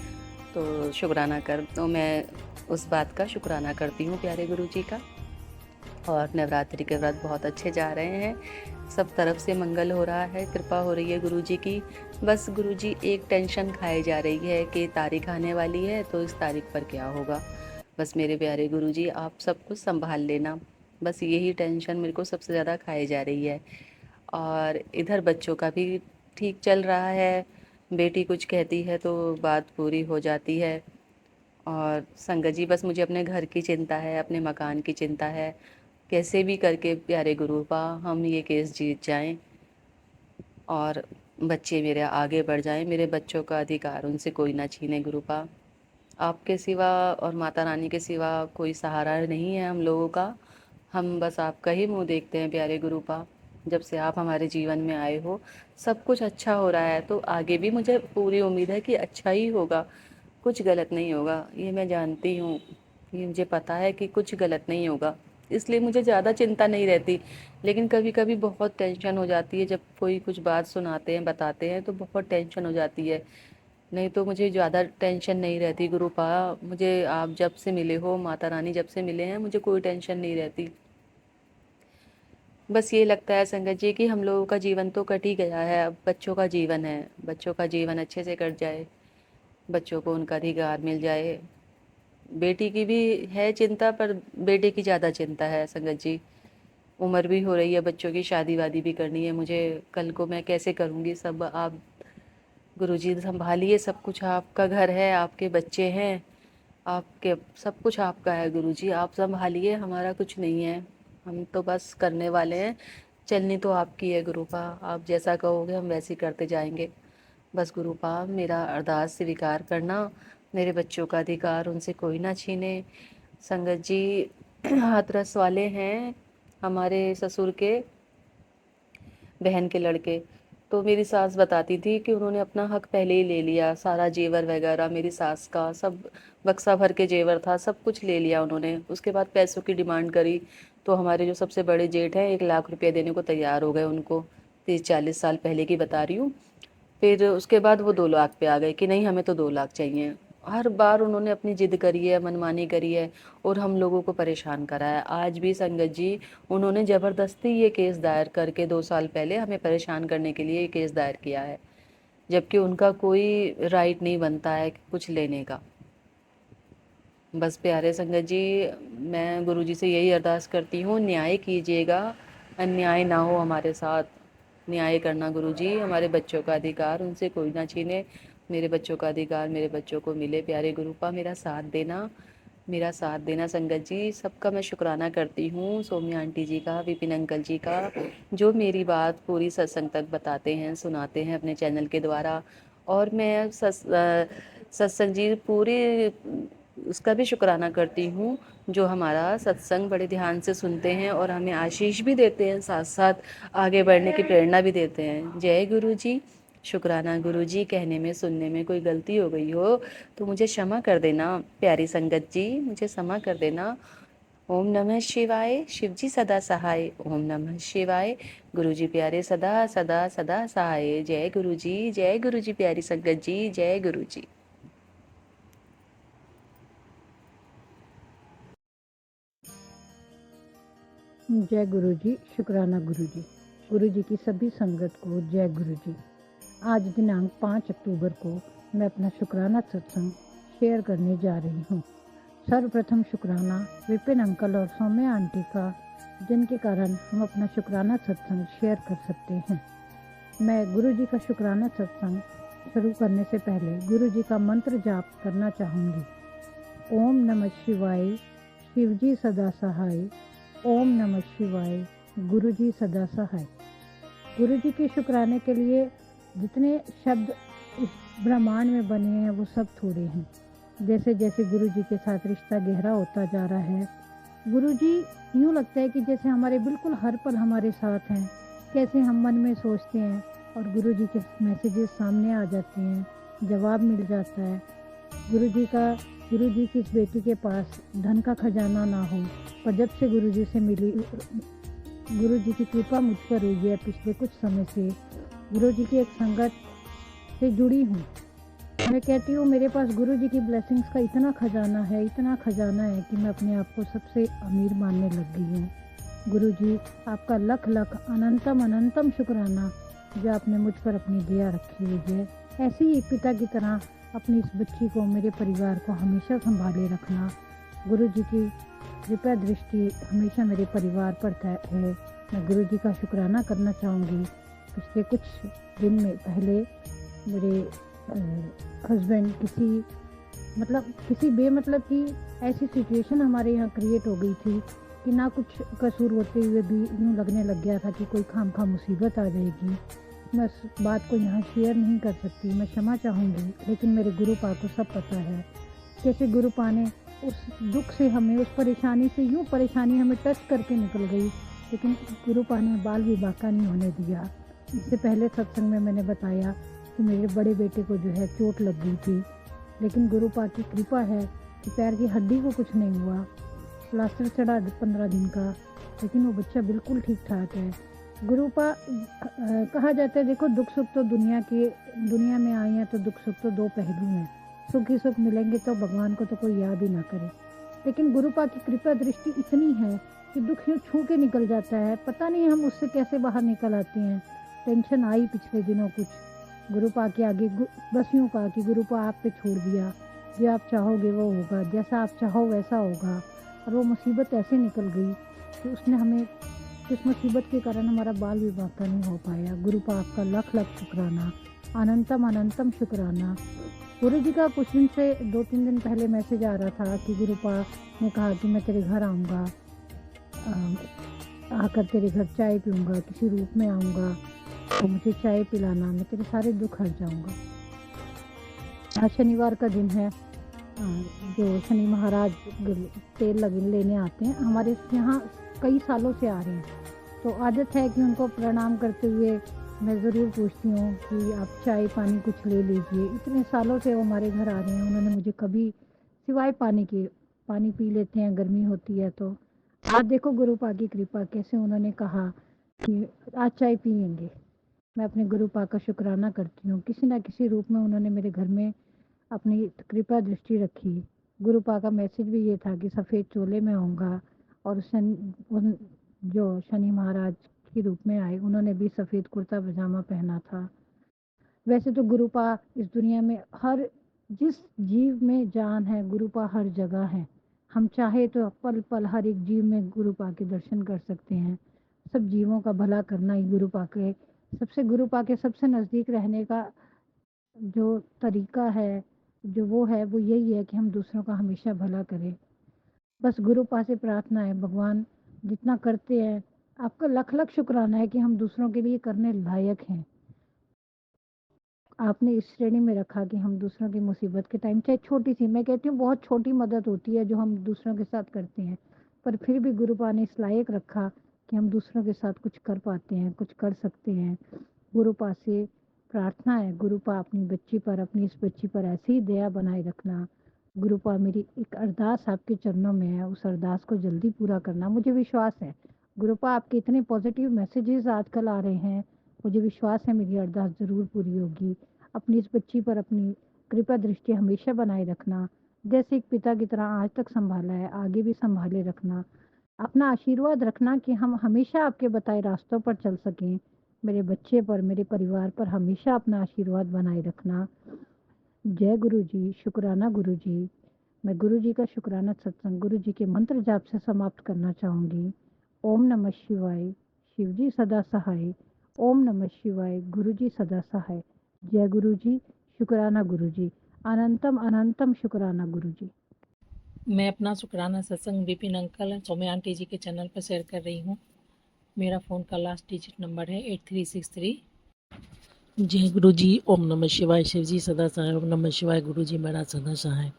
Speaker 7: तो शुक्राना कर। तो मैं उस बात का शुक्राना करती हूँ प्यारे गुरुजी का। और नवरात्रि के व्रत बहुत अच्छे जा रहे हैं, सब तरफ से मंगल हो रहा है, कृपा हो रही है गुरुजी की। बस गुरुजी एक टेंशन खाई जा रही है कि तारीख आने वाली है तो इस तारीख पर क्या होगा। बस मेरे प्यारे गुरुजी आप सब कुछ संभाल लेना, बस यही टेंशन मेरे को सबसे ज़्यादा खाई जा रही है। और इधर बच्चों का भी ठीक चल रहा है, बेटी कुछ कहती है तो बात पूरी हो जाती है। और संगत जी बस मुझे अपने घर की चिंता है, अपने मकान की चिंता है कैसे भी करके प्यारे गुरुपा हम ये केस जीत जाएं और बच्चे मेरे आगे बढ़ जाएं। मेरे बच्चों का अधिकार उनसे कोई ना छीने गुरुपा। आपके सिवा और माता रानी के सिवा कोई सहारा नहीं है हम लोगों का। हम बस आपका ही मुंह देखते हैं प्यारे गुरुपा। जब से आप हमारे जीवन में आए हो सब कुछ अच्छा हो रहा है, तो आगे भी मुझे पूरी उम्मीद है कि अच्छा ही होगा, कुछ गलत नहीं होगा। ये मैं जानती हूँ, ये मुझे पता है कि कुछ गलत नहीं होगा, इसलिए मुझे ज़्यादा चिंता नहीं रहती। लेकिन कभी कभी बहुत टेंशन हो जाती है, जब कोई कुछ बात सुनाते हैं बताते हैं तो बहुत टेंशन हो जाती है। नहीं तो मुझे ज़्यादा टेंशन नहीं रहती गुरुपा। मुझे आप जब से मिले हो, माता रानी जब से मिले हैं, मुझे कोई टेंशन नहीं रहती। बस ये लगता है संगत जी कि हम लोगों का जीवन तो कट ही गया है, अब बच्चों का जीवन है, बच्चों का जीवन अच्छे से कट जाए, बच्चों को उनका अधिकार मिल जाए। बेटी की भी है चिंता, पर बेटे की ज़्यादा चिंता है संगत जी। उम्र भी हो रही है, बच्चों की शादी वादी भी करनी है मुझे। कल को मैं कैसे करूँगी सब? आप गुरुजी संभालिए सब कुछ, आपका घर है, आपके बच्चे हैं, आपके सब कुछ आपका है गुरुजी, आप संभालिए, हमारा कुछ नहीं है। हम तो बस करने वाले हैं, चलनी तो आपकी है गुरुपा। आप जैसा कहोगे हम वैसे ही करते जाएंगे। बस गुरुपा मेरा अरदास स्वीकार करना, मेरे बच्चों का अधिकार उनसे कोई ना छीने। संगत जी हाथरस वाले हैं हमारे ससुर के बहन के लड़के, तो मेरी सास बताती थी कि उन्होंने अपना हक पहले ही ले लिया, सारा जेवर वगैरह मेरी सास का सब बक्सा भर के जेवर था, सब कुछ ले लिया उन्होंने। उसके बाद पैसों की डिमांड करी तो हमारे जो सबसे बड़े जेठ हैं 1 लाख रुपये देने को तैयार हो गए उनको। 30-40 साल पहले की बता रही हूँ। फिर उसके बाद वो 2 लाख पे आ गए कि नहीं हमें तो 2 लाख चाहिए। हर बार उन्होंने अपनी जिद करी है, मनमानी करी है और हम लोगों को परेशान करा है। आज भी संगत जी उन्होंने ज़बरदस्ती ये केस दायर करके 2 साल पहले हमें परेशान करने के लिए ये केस दायर किया है, जबकि उनका कोई राइट नहीं बनता है कुछ लेने का। बस प्यारे संगत जी मैं गुरुजी से यही अरदास करती हूँ, न्याय कीजिएगा, अन्याय ना हो हमारे साथ। न्याय करना गुरुजी, हमारे बच्चों का अधिकार उनसे कोई ना छीने, मेरे बच्चों का अधिकार मेरे बच्चों को मिले। प्यारे गुरुपा मेरा साथ देना, मेरा साथ देना संगत जी। सबका मैं शुक्राना करती हूँ, सौम्या आंटी जी का, विपिन अंकल जी का, जो मेरी बात पूरी सत्संग तक बताते हैं, सुनाते हैं अपने चैनल के द्वारा। और मैं सत्संग जी पूरी उसका भी शुक्राना करती हूँ जो हमारा सत्संग बड़े ध्यान से सुनते हैं और हमें आशीष भी देते हैं, साथ साथ आगे बढ़ने की प्रेरणा भी देते हैं। जय गुरु जी। शुक्राना गुरु जी, कहने में सुनने में कोई गलती हो गई हो तो मुझे क्षमा कर देना प्यारी संगत जी, मुझे क्षमा कर देना। ओम नमः शिवाय। शिव जी सदा सहाय। ओम नमः शिवाय। गुरु जी प्यारे सदा सदा सदा सहाय। जय गुरु जी, जय गुरु जी प्यारी संगत जी, जय गुरु जी।
Speaker 8: जय गुरु जी। शुक्राना गुरु जी की सभी संगत को जय गुरु जी। आज दिनांक 5 अक्टूबर को मैं अपना शुक्राना सत्संग शेयर करने जा रही हूँ। सर्वप्रथम शुक्राना विपिन अंकल और सौम्या आंटी का, जिनके कारण हम अपना शुक्राना सत्संग शेयर कर सकते हैं। मैं गुरु जी का शुक्राना सत्संग शुरू करने से पहले गुरु जी का मंत्र जाप करना चाहूँगी। ओम नमः शिवाय। शिव जी सदा सहाय। ओम नमः शिवाय। गुरु जी सदा सहाय। गुरु जी के शुक्राने के लिए जितने शब्द इस ब्रह्मांड में बने हैं वो सब थोड़े हैं। जैसे जैसे गुरु जी के साथ रिश्ता गहरा होता जा रहा है, गुरु जी यूँ लगता है कि जैसे हमारे बिल्कुल हर पल हमारे साथ हैं। कैसे हम मन में सोचते हैं और गुरु जी के मैसेजेस सामने आ जाते हैं, जवाब मिल जाता है। गुरु जी की इस बेटी के पास धन का खजाना ना हो, पर जब से गुरु जी से मिली, गुरु जी की कृपा मुझ पर हुई है। पिछले कुछ समय से गुरु जी की एक संगत से जुड़ी हूँ। मैं कहती हूँ मेरे पास गुरु जी की ब्लेसिंग्स का इतना खजाना है कि मैं अपने आप को सबसे अमीर मानने लग गई हूँ। गुरु जी आपका लख लख अनंतम शुक्राना जो आपने मुझ पर अपनी दया रखी हुई है। ऐसे ही एक पिता की तरह अपनी इस बच्ची को, मेरे परिवार को हमेशा संभाले रखना। गुरु जी की कृपा दृष्टि हमेशा मेरे परिवार पर है। मैं गुरु जी का शुक्राना करना चाहूँगी। पिछले कुछ दिन में पहले मेरे हस्बैंड किसी बेमतलब की ऐसी सिचुएशन हमारे यहाँ क्रिएट हो गई थी कि ना कुछ कसूर होते हुए भी यूँ लगने लग गया था कि कोई खामखा मुसीबत आ जाएगी। मैं उस बात को यहाँ शेयर नहीं कर सकती, मैं क्षमा चाहूँगी, लेकिन मेरे गुरु पा को सब पता है। कैसे गुरु पा ने उस दुख से हमें, उस परेशानी से, यूँ परेशानी हमें टच करके निकल गई, लेकिन गुरु पा ने बाल विवाह का नहीं होने दिया। इससे पहले सत्संग में मैंने बताया कि मेरे बड़े बेटे को जो है चोट लग गई थी, लेकिन गुरु पा की कृपा है कि पैर की हड्डी को कुछ नहीं हुआ। प्लास्टर चढ़ा 15 दिन का, लेकिन वो बच्चा बिल्कुल ठीक ठाक है। गुरु पा कहा जाता है, देखो दुख सुख तो दुनिया में आए हैं तो दुख सुख तो दो पहलू हैं। सुख ही सुख मिलेंगे तो भगवान को तो कोई याद ही ना करे, लेकिन गुरु पा की कृपा दृष्टि इतनी है कि दुख यूँ छू के निकल जाता है। पता नहीं हम उससे कैसे बाहर निकल आते हैं। टेंशन आई पिछले दिनों कुछ, गुरु पा के आगे बस यूँ कहा कि गुरु पा आप पे छोड़ दिया, जो आप चाहोगे वो होगा, जैसा आप चाहो वैसा होगा। और वो मुसीबत ऐसे निकल गई कि उसने हमें, इस मुसीबत के कारण हमारा बाल विवाह का नहीं हो पाया। गुरु पा आपका लख लख शुक्राना, अनंतम अनंतम शुक्राना। गुरु जी का कुछ दिन से 2-3 दिन पहले मैसेज आ रहा था कि गुरु पा ने कहा कि मैं तेरे घर आऊँगा, आकर तेरे घर चाय पीऊँगा, किसी रूप में आऊँगा तो मुझे चाय पिलाना, मैं तेरे सारे दुख हट जाऊँगा। आज शनिवार का दिन है, जो शनि महाराज तेल लेने आते हैं, हमारे यहाँ कई सालों से आ रहे हैं, तो आदत है कि उनको प्रणाम करते हुए मैं ज़रूर पूछती हूँ कि आप चाय पानी कुछ ले लीजिए। इतने सालों से वो हमारे घर आ रहे हैं, उन्होंने मुझे कभी सिवाय पानी के, पानी पी लेते हैं गर्मी होती है तो। आज देखो गुरु पा की कृपा, कैसे उन्होंने कहा कि आज चाय पियेंगे। मैं अपने गुरु पा का शुक्राना करती हूँ, किसी ना किसी रूप में उन्होंने मेरे घर में अपनी कृपा दृष्टि रखी। गुरु पा का मैसेज भी ये था कि सफ़ेद चोले में आऊँगा, और जो शनि महाराज के रूप में आए उन्होंने भी सफ़ेद कुर्ता पजामा पहना था। वैसे तो गुरु पा इस दुनिया में हर, जिस जीव में जान है गुरु पा हर जगह है। हम चाहे तो पल पल हर एक जीव में गुरु पा के दर्शन कर सकते हैं। सब जीवों का भला करना ही गुरु पा के सबसे नज़दीक रहने का जो तरीका है, वो यही है कि हम दूसरों का हमेशा भला करें। बस गुरु पा से प्रार्थना है, भगवान जितना करते हैं आपका लख लख शुक्राना है कि हम दूसरों के लिए करने लायक हैं। आपने इस श्रेणी में रखा कि हम दूसरों की मुसीबत के टाइम, चाहे छोटी सी, मैं कहती हूँ बहुत छोटी मदद होती है जो हम दूसरों के साथ करते हैं, पर फिर भी गुरु पा ने इस लायक रखा कि हम दूसरों के साथ कुछ कर पाते हैं, कुछ कर सकते हैं। गुरु पा से प्रार्थना है, गुरु पा अपनी इस बच्ची पर ऐसी ही दया बनाए रखना। गुरु पा मेरी एक अरदास आपके चरणों में है, उस अरदास को जल्दी पूरा करना। मुझे विश्वास है गुरु पा आपके इतने पॉजिटिव मैसेजेस आजकल आ रहे हैं, मुझे विश्वास है मेरी अरदास ज़रूर पूरी होगी। अपनी इस बच्ची पर अपनी कृपा दृष्टि हमेशा बनाए रखना, जैसे एक पिता की तरह आज तक संभाला है आगे भी संभाले रखना। अपना आशीर्वाद रखना कि हम हमेशा आपके बताए रास्तों पर चल सकें। मेरे बच्चे पर, मेरे परिवार पर हमेशा अपना आशीर्वाद बनाए रखना। जय गुरु जी, शुक्राना गुरु जी। मैं गुरु जी का शुक्राना सत्संग गुरु जी के मंत्र जाप से समाप्त करना चाहूँगी। ओम नमः शिवाय, शिव जी सदा सहाय। ओम नमः शिवाय, गुरु जी सदा सहाय। जय गुरु जी, शुक्राना गुरु जी, अनंतम अनंतम शुक्राना गुरु जी।
Speaker 9: मैं अपना शुक्राना सत्संग विपिन अंकल सौम्या आंटी जी के चैनल पर शेयर कर रही हूँ। मेरा फ़ोन का लास्ट डिजिट नंबर है 8363। जय गुरु जी, ओम नमः शिवाय, शिव जी सदा सहाय। ओम नमः शिवाय, गुरु जी महाराज सदा सहाय।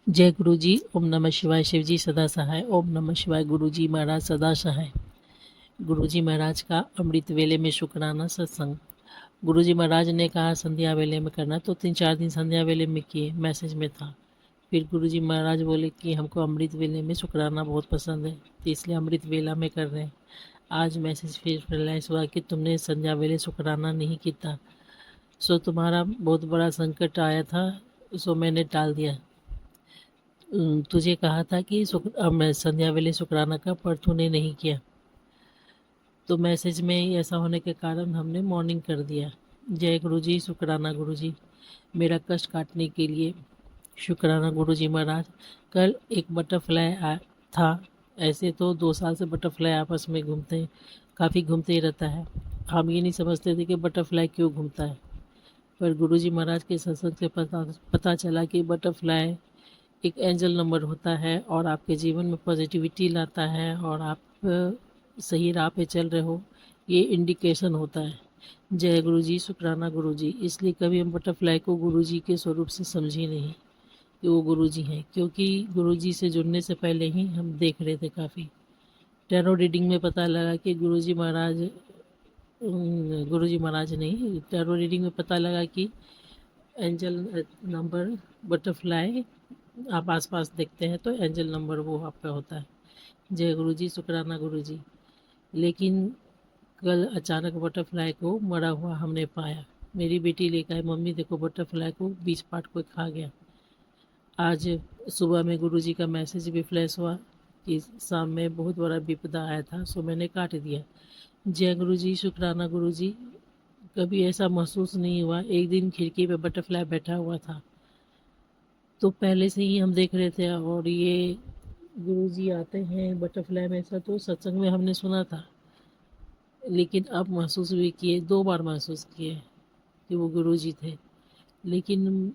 Speaker 9: जय गुरु जी, ओम नमः शिवाय, शिव जी सदा सहाय। ओम नमः शिवाय, गुरु जी महाराज सदा सहाय। गुरु जी महाराज का अमृत वेले में शुक्राना सत्संग। गुरु जी महाराज ने कहा संध्या वेले में करना, तो 3-4 दिन संध्या वेले में किए, मैसेज में था। फिर गुरु जी महाराज बोले कि हमको अमृत वेले में शुक्राना बहुत पसंद है, तो इसलिए अमृत वेला में कर रहे हैं। आज मैसेज फिर रियलाइज़ हुआ कि तुमने संध्या वेले शुक्राना नहीं किया, सो तुम्हारा बहुत बड़ा संकट आया था, सो मैंने टाल दिया। तुझे कहा था कि संध्या वेले शुक्राना का, पर तूने नहीं किया, तो मैसेज में ऐसा होने के कारण हमने मॉर्निंग कर दिया। जय गुरु जी, शुक्राना गुरु जी, मेरा कष्ट काटने के लिए शुक्राना गुरु जी महाराज। कल एक बटरफ्लाई था, ऐसे तो 2 साल से बटरफ्लाई आपस में काफ़ी घूमते ही रहता है। हम ये नहीं समझते थे कि बटरफ्लाई क्यों घूमता है, पर गुरु जी महाराज के सत्संग से पता चला कि बटरफ्लाई एक एंजल नंबर होता है और आपके जीवन में पॉजिटिविटी लाता है और आप सही राह पे चल रहे हो, ये इंडिकेशन होता है। जय गुरु जी, शुक्राना गुरु जी। इसलिए कभी हम बटरफ्लाई को गुरु जी के स्वरूप से समझे नहीं कि वो गुरु जी हैं, क्योंकि गुरु जी से जुड़ने से पहले ही हम देख रहे थे काफ़ी। टैरो रीडिंग में पता लगा कि गुरु जी महाराज नहीं, टैरो रीडिंग में पता लगा कि एंजल नंबर बटरफ्लाई आप आसपास देखते हैं तो एंजल नंबर वो आपका होता है। जय गुरु जी, शुक्राना गुरु जी। लेकिन कल अचानक बटरफ्लाई को मरा हुआ हमने पाया। मेरी बेटी लेकर आई, मम्मी देखो बटरफ्लाई को बीच पार्ट को खा गया। आज सुबह में गुरु जी का मैसेज भी फ्लैश हुआ कि शाम में बहुत बड़ा विपदा आया था, सो मैंने काट दिया। जय गुरु जी, शुक्राना गुरु जी। कभी ऐसा महसूस नहीं हुआ। एक दिन खिड़की पे बटरफ्लाई बैठा हुआ था तो पहले से ही हम देख रहे थे, और ये गुरु जी आते हैं बटरफ्लाई में, ऐसा तो सत्संग में हमने सुना था, लेकिन अब महसूस भी किए, 2 बार महसूस किए कि वो गुरु जी थे। लेकिन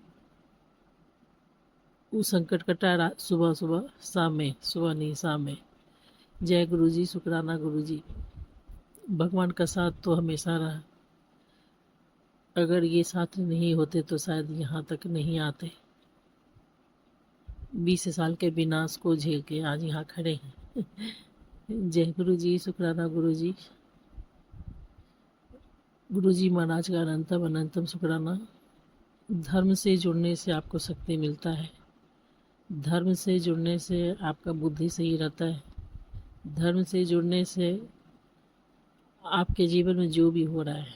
Speaker 9: वो संकट कटा रात सुबह सुबह, शाम में, सुबह नहीं शाम में। जय गुरु जी, शुक्राना गुरु जी। भगवान का साथ तो हमेशा रहा। अगर ये साथ नहीं होते तो शायद यहाँ तक नहीं आते। 20 साल के विनाश को झेल के आज यहाँ खड़े हैं। जय गुरु जी, शुक्राना गुरु जी। गुरु जी महाराज का अनंतम अनंतम शुक्राना। धर्म से जुड़ने से आपको शक्ति मिलता है। धर्म से जुड़ने से आपका बुद्धि सही रहता है। धर्म से जुड़ने से आपके जीवन में जो भी हो रहा है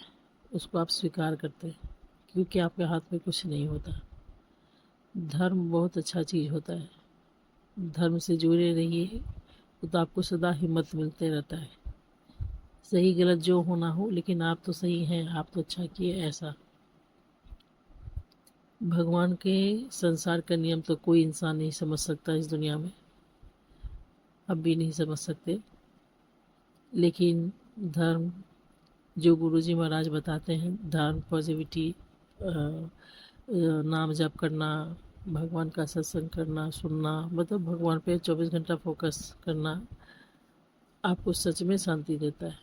Speaker 9: उसको आप स्वीकार करते हैं, क्योंकि आपके हाथ में कुछ नहीं होता। धर्म बहुत अच्छा चीज़ होता है। धर्म से जुड़े रहिए तो आपको सदा हिम्मत मिलते रहता है। सही गलत जो होना हो, लेकिन आप तो सही हैं, आप तो अच्छा किए, ऐसा। भगवान के संसार का नियम तो कोई इंसान नहीं समझ सकता इस दुनिया में, अब भी नहीं समझ सकते। लेकिन धर्म जो गुरुजी महाराज बताते हैं, धर्म, पॉजिटिविटी, नाम जप करना, भगवान का सत्संग करना, सुनना, मतलब भगवान पे 24 घंटा फोकस करना आपको सच में शांति देता है।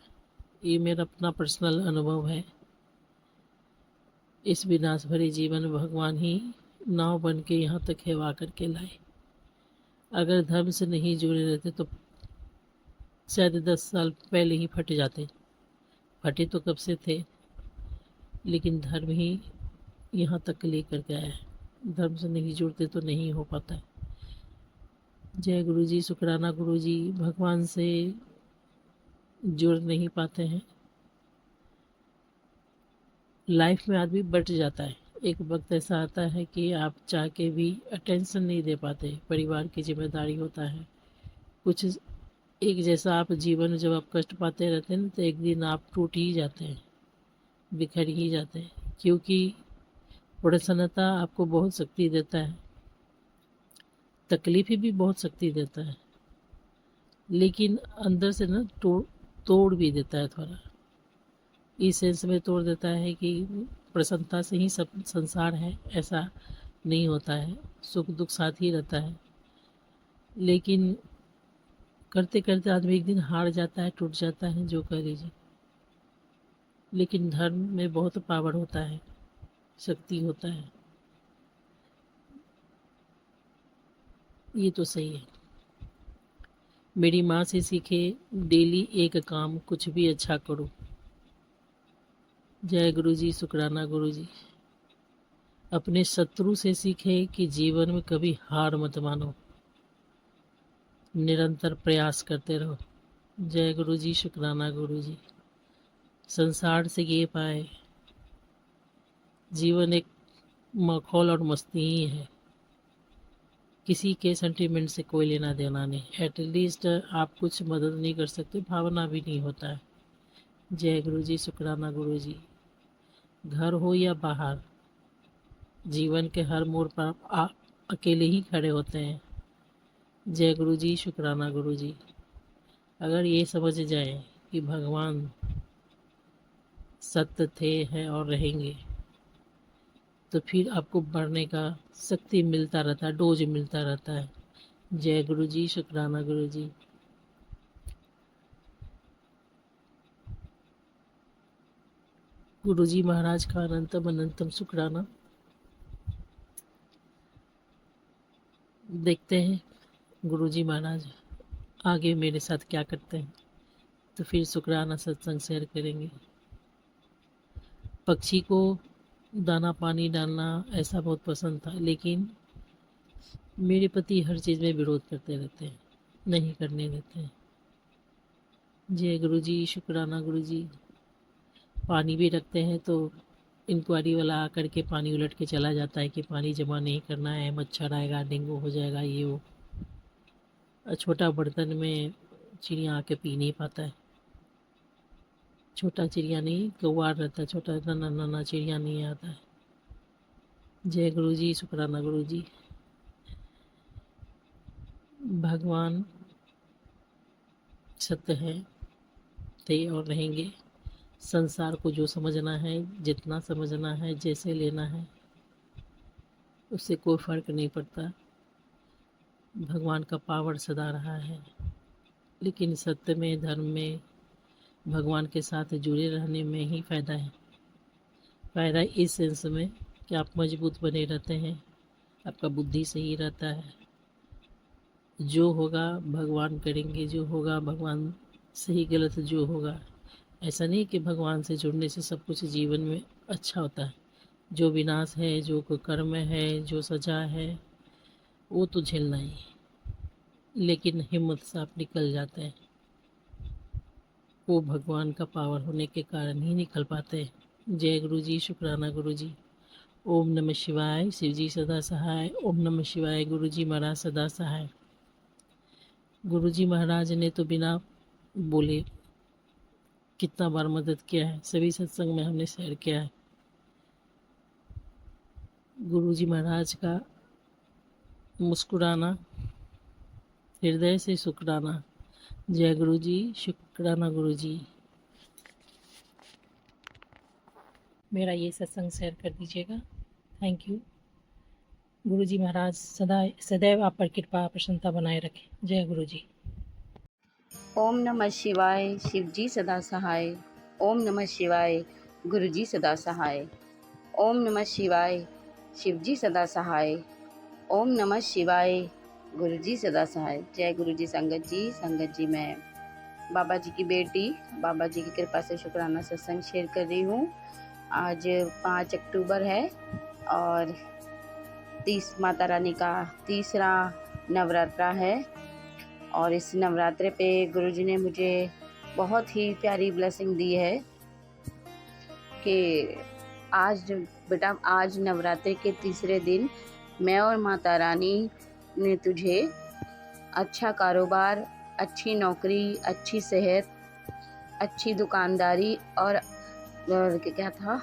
Speaker 9: ये मेरा अपना पर्सनल अनुभव है। इस विनाश भरे जीवन में भगवान ही नाव बन के यहाँ तक हेवा करके लाए। अगर धर्म से नहीं जुड़े रहते तो शायद 10 साल पहले ही फट जाते। फटे तो कब से थे, लेकिन धर्म ही यहाँ तक लेकर गया है। धर्म से नहीं जुड़ते तो नहीं हो पाता है। जय गुरु जी, शुक्राना गुरु जी। भगवान से जुड़ नहीं पाते हैं। लाइफ में आदमी बट जाता है। एक वक्त ऐसा आता है कि आप चाह के भी अटेंशन नहीं दे पाते। परिवार की जिम्मेदारी होता है, कुछ एक जैसा आप जीवन में जब आप कष्ट पाते रहते हैं ना, तो एक दिन आप टूट ही जाते हैं, बिखर ही जाते हैं। क्योंकि प्रसन्नता आपको बहुत शक्ति देता है, तकलीफ भी बहुत शक्ति देता है, लेकिन अंदर से ना तोड़ भी देता है थोड़ा। इस सेंस में तोड़ देता है कि प्रसन्नता से ही सब संसार है, ऐसा नहीं होता है। सुख दुख साथ ही रहता है, लेकिन करते करते आदमी एक दिन हार जाता है, टूट जाता है, जो कह लीजिए। लेकिन धर्म में बहुत पावर होता है, शक्ति होता है, ये तो सही है। मेरी माँ से सीखे, डेली एक काम, कुछ भी अच्छा करो। जय गुरु जी, शुक्राना गुरु जी। अपने शत्रु से सीखे कि जीवन में कभी हार मत मानो, निरंतर प्रयास करते रहो। जय गुरु जी, शुक्राना गुरु जी। संसार से ये पाए, जीवन एक माहौल और मस्ती ही है, किसी के सेंटिमेंट से कोई लेना देना नहीं। एटलीस्ट आप कुछ मदद नहीं कर सकते, भावना भी नहीं होता है। जय गुरु जी, शुक्राना गुरु जी। घर हो या बाहर, जीवन के हर मोड़ पर आप अकेले ही खड़े होते हैं। जय गुरु जी, शुक्राना गुरु जी। अगर ये समझ जाए कि भगवान सत्य थे, हैं और रहेंगे, तो फिर आपको बढ़ने का शक्ति मिलता रहता है, डोज मिलता रहता है। जय गुरु जी, शुक्राना गुरु जी। गुरु जी महाराज का अनंतम अनंतम शुक्राना। देखते हैं गुरु जी महाराज आगे मेरे साथ क्या करते हैं, तो फिर शुक्राना सत्संग शेयर करेंगे। पक्षी को दाना पानी डालना ऐसा बहुत पसंद था, लेकिन मेरे पति हर चीज़ में विरोध करते रहते हैं, नहीं करने देते हैं। जय गुरु जी, शुक्राना गुरु जी। पानी भी रखते हैं तो इंक्वायरी वाला आकर के पानी उलट के चला जाता है कि पानी जमा नहीं करना है, मच्छर आएगा, डेंगू हो जाएगा, ये वो। छोटा बर्तन में चिड़िया आके पी नहीं पाता है। छोटा चिड़िया नहीं, कौवा रहता है, छोटा नन्ना नन्ना चिड़िया नहीं आता है। जय गुरु जी, शुक्राना गुरु जी। भगवान सत्य है, थे और रहेंगे। संसार को जो समझना है, जितना समझना है, जैसे लेना है, उससे कोई फर्क नहीं पड़ता। भगवान का पावर सदा रहा है, लेकिन सत्य में, धर्म में, भगवान के साथ जुड़े रहने में ही फ़ायदा है। फ़ायदा इस सेंस में कि आप मजबूत बने रहते हैं, आपका बुद्धि सही रहता है। जो होगा भगवान करेंगे, जो होगा भगवान, सही गलत जो होगा। ऐसा नहीं कि भगवान से जुड़ने से सब कुछ जीवन में अच्छा होता है। जो विनाश है, जो कर्म है, जो सजा है, वो तो झेलना ही, लेकिन हिम्मत से आप निकल जाते हैं। वो भगवान का पावर होने के कारण ही निकल पाते हैं। जय गुरु जी, शुक्राना गुरु जी। ओम नमः शिवाय, शिव जी सदा सहाय। ओम नमः शिवाय, गुरु जी महाराज सदा सहाय। गुरु जी महाराज ने तो बिना बोले कितना बार मदद किया है, सभी सत्संग में हमने शेयर किया है। गुरु जी महाराज का मुस्कुराना, हृदय से शुक्राना। जय गुरु जी, शुक्राना गुरु जी। मेरा ये सत्संग शेयर कर दीजिएगा। Thank you. गुरु जी महाराज सदैव आप पर कृपा प्रसन्नता बनाए रखें। जय गुरु जी।
Speaker 7: ओम नमः शिवाय, शिव जी सदा सहाय। ओम नमः शिवाय, गुरु जी सदा सहाय। ओम नमः शिवाय, शिव जी सदा सहाय। ओम नमः शिवाय, गुरु जी सदा सहाय। जय गुरु जी। संगत जी मैं बाबा जी की बेटी, बाबा जी की कृपा से शुक्राना सत्संग शेयर कर रही हूँ। आज 5 अक्टूबर है और माता रानी का तीसरा नवरात्रा है। और इस नवरात्रे पे गुरुजी ने मुझे बहुत ही प्यारी ब्लेसिंग दी है कि आज नवरात्रि के तीसरे दिन मैं और माता रानी ने तुझे अच्छा कारोबार, अच्छी नौकरी, अच्छी सेहत, अच्छी दुकानदारी और क्या था,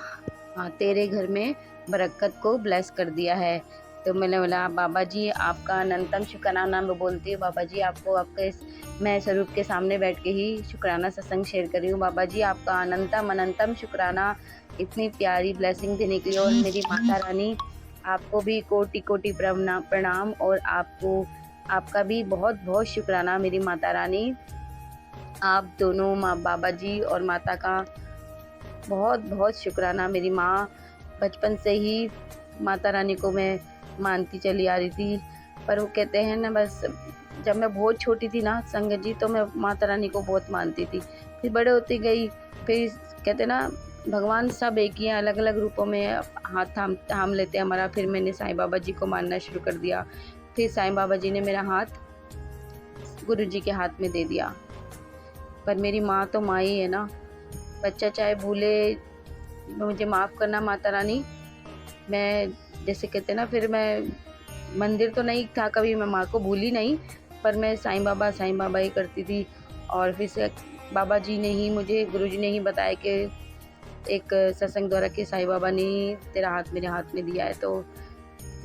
Speaker 7: हाँ, तेरे घर में बरकत को ब्लेस कर दिया है। तो मैंने बोला बाबा जी आपका अनंतम शुक्राना। मैं बोलती हूँ बाबा जी आपको, आपके मैं स्वरूप के सामने बैठ के ही शुक्राना सत्संग शेयर कर रही हूँ। बाबा जी आपका अनंतम शुक्राना इतनी प्यारी ब्लेसिंग देने के लिए। और मेरी माता रानी आपको भी कोटि कोटि प्रणाम और आपका भी बहुत बहुत शुक्राना मेरी माता रानी। आप दोनों बाबा जी और माता का बहुत बहुत शुक्राना। मेरी माँ बचपन से ही माता रानी को मैं मानती चली आ रही थी, पर वो कहते हैं ना, बस जब मैं बहुत छोटी थी ना संगत जी, तो मैं माता रानी को बहुत मानती थी। फिर बड़े होती गई, फिर कहते ना भगवान सब एक ही हैं, अलग अलग रूपों में हाथ थाम लेते हैं हमारा। फिर मैंने साईं बाबा जी को मानना शुरू कर दिया। फिर साईं बाबा जी ने मेरा हाथ गुरु जी के हाथ में दे दिया। पर मेरी माँ तो माँ ही है ना, बच्चा चाहे भूले, मुझे माफ़ करना माता रानी। मैं जैसे कहते ना, फिर मैं मंदिर तो नहीं था कभी, मैं माँ को भूली नहीं, पर मैं साईं बाबा ही करती थी। और फिर से बाबा जी ने ही मुझे, गुरु जी ने ही बताया कि एक सत्संग द्वारा कि साईं बाबा ने तेरा हाथ मेरे हाथ में दिया है। तो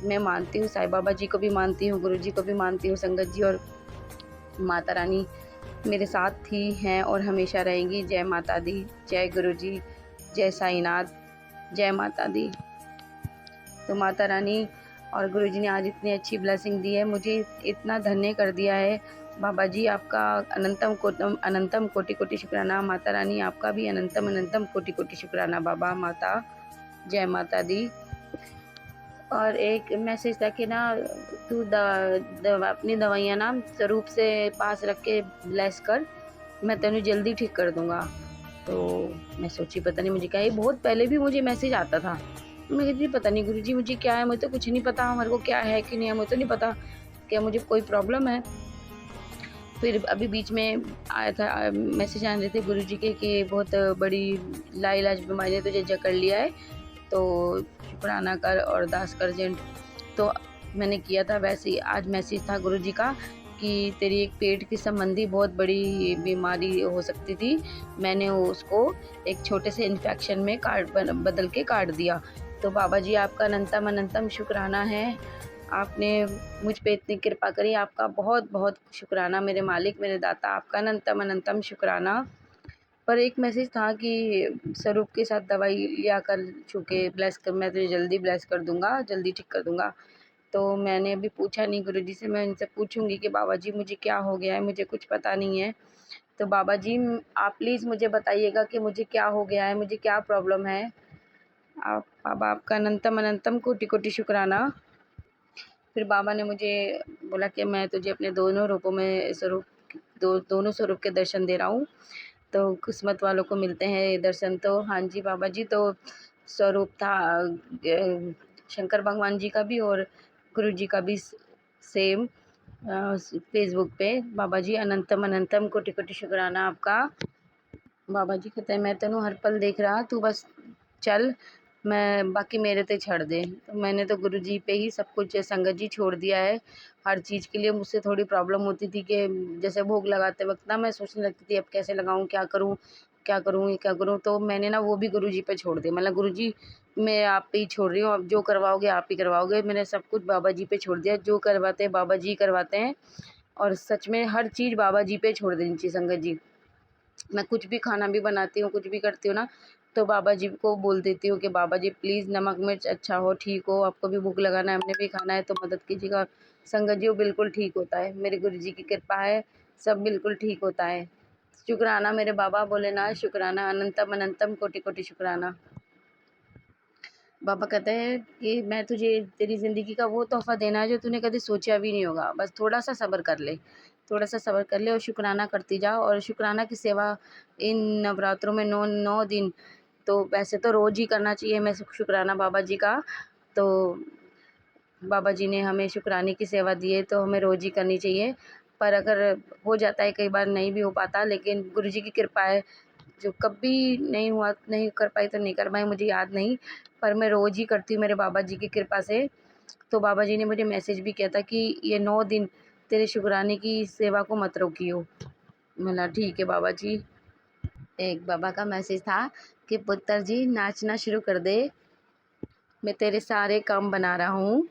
Speaker 7: मैं मानती हूँ, साईं बाबा जी को भी मानती हूँ, गुरु जी को भी मानती हूँ संगत जी। और माता रानी मेरे साथ ही हैं और हमेशा रहेंगी। जय माता दी, जय गुरु जी, जय साईनाथ, जय माता दी। तो माता रानी और गुरुजी ने आज इतनी अच्छी ब्लेसिंग दी है, मुझे इतना धन्य कर दिया है। बाबा जी आपका अनंतम कोटि कोटि शुक्राना। माता रानी आपका भी अनंतम अनंतम कोटि कोटि शुक्राना। बाबा माता जय माता दी। और एक मैसेज था कि ना तू अपनी दवाइयाँ ना स्वरूप से पास रख के ब्लेस कर, मैं तेनू जल्दी ठीक कर दूंगा। तो मैं सोची पता नहीं मुझे क्या है, बहुत पहले भी मुझे मैसेज आता था। मैं कहती पता नहीं गुरुजी मुझे क्या है, मुझे तो कुछ नहीं पता, हमारे को क्या है कि नहीं है, मुझे तो नहीं पता क्या मुझे कोई प्रॉब्लम है। फिर अभी बीच में आया था मैसेज आ रहे थे गुरुजी के कि बहुत बड़ी लाइलाज बीमारी ने तुझे जकड़ लिया है, तो शुक्राना कर और अरदास कर जेंट। तो मैंने किया था वैसे ही। आज मैसेज था गुरुजी का कि तेरी एक पेट की संबंधी बहुत बड़ी बीमारी हो सकती थी, मैंने उसको एक छोटे से इन्फेक्शन में बदल के काट दिया। तो बाबा जी आपका अनंतम अनंतम शुक्राना है, आपने मुझ पे इतनी कृपा करी, आपका बहुत बहुत शुक्राना मेरे मालिक मेरे दाता, आपका अनंतम अनंतम शुक्राना। पर एक मैसेज था कि स्वरूप के साथ दवाई लिया कर, चूँकि ब्लेस कर, मैं तुझे जल्दी ब्लेस कर दूंगा, जल्दी ठीक कर दूंगा। तो मैंने अभी पूछा नहीं गुरुजी से, मैं इनसे पूछूंगी कि बाबा जी मुझे क्या हो गया है, मुझे कुछ पता नहीं है। तो बाबा जी आप प्लीज़ मुझे बताइएगा कि मुझे क्या हो गया है, मुझे क्या प्रॉब्लम है। आप बाबा आपका अनंतम अनंतम कोटि कोटि शुक्राना। फिर बाबा ने मुझे बोला कि मैं तुझे अपने दोनों रूपों में दोनों स्वरूप के दर्शन दे रहा हूँ, तो किस्मत वालों को मिलते हैं ये दर्शन। तो हाँ जी बाबा जी, तो स्वरूप था शंकर भगवान जी का भी और गुरु जी का भी सेम फेसबुक पे। बाबा जी अनंतम अनंतम कोटि कोटि शुक्राना आपका। बाबा जी कहते हैं मैं तेनू हर पल देख रहा, तू बस चल, मैं बाकी मेरे ते छड़ दे। तो मैंने तो गुरु जी पे ही सब कुछ संगत जी छोड़ दिया है हर चीज़ के लिए। मुझसे थोड़ी प्रॉब्लम होती थी कि जैसे भोग लगाते वक्त ना मैं सोचने लगती थी अब कैसे लगाऊं, क्या करूं क्या करूं ये क्या करूं। तो मैंने ना वो भी गुरु जी पे छोड़ दिया, मतलब गुरु जी मैं आप पे ही छोड़ रही हूँ, अब जो करवाओगे आप ही करवाओगे। मैंने सब कुछ बाबा जी पे छोड़ दिया, जो करवाते हैं बाबा जी करवाते हैं। और सच में हर चीज़ बाबा जी पे छोड़ देनी चाहिए संगत जी। मैं कुछ भी खाना भी बनाती हूँ, कुछ भी करती हूँ ना, तो बाबा जी को बोल देती हूँ कि बाबा जी प्लीज़ नमक मिर्च अच्छा हो, ठीक हो, आपको भी भूख लगाना है, हमने भी खाना है, तो मदद कीजिएगा। संगत जी वो बिल्कुल ठीक होता है, मेरे गुरु जी की कृपा है, सब बिल्कुल ठीक होता है। शुक्राना मेरे बाबा भोलेनाथ, शुक्राना अनंतम अनंतम कोटि कोटि शुक्राना। बाबा कहते हैं कि मैं तुझे तेरी ज़िंदगी का वो तोहफ़ा देना है जो तूने कभी सोचा भी नहीं होगा, बस थोड़ा सा सब्र कर ले, थोड़ा सा सब्र कर ले और शुक्राना करती जा। और शुक्राना की सेवा इन नवरात्रों में 9 दिन, तो वैसे तो रोज़ ही करना चाहिए मैं शुक्राना बाबा जी का। तो बाबा जी ने हमें शुक्राने की सेवा दी है तो हमें रोज़ ही करनी चाहिए। पर अगर हो जाता है कई बार नहीं भी हो पाता, लेकिन गुरु जी की कृपा है, जो कभी नहीं हुआ नहीं कर पाई तो नहीं कर पाई मुझे याद नहीं, पर मैं रोज़ ही करती हूँ मेरे बाबा जी की कृपा से। तो बाबा जी ने मुझे मैसेज भी किया था कि ये 9 दिन तेरे शुक्राने की सेवा को मत रोकियो। मैंने ठीक है बाबा जी। एक बाबा का मैसेज था कि पुत्र जी नाचना शुरू कर दे, मैं तेरे सारे काम बना रहा हूँ,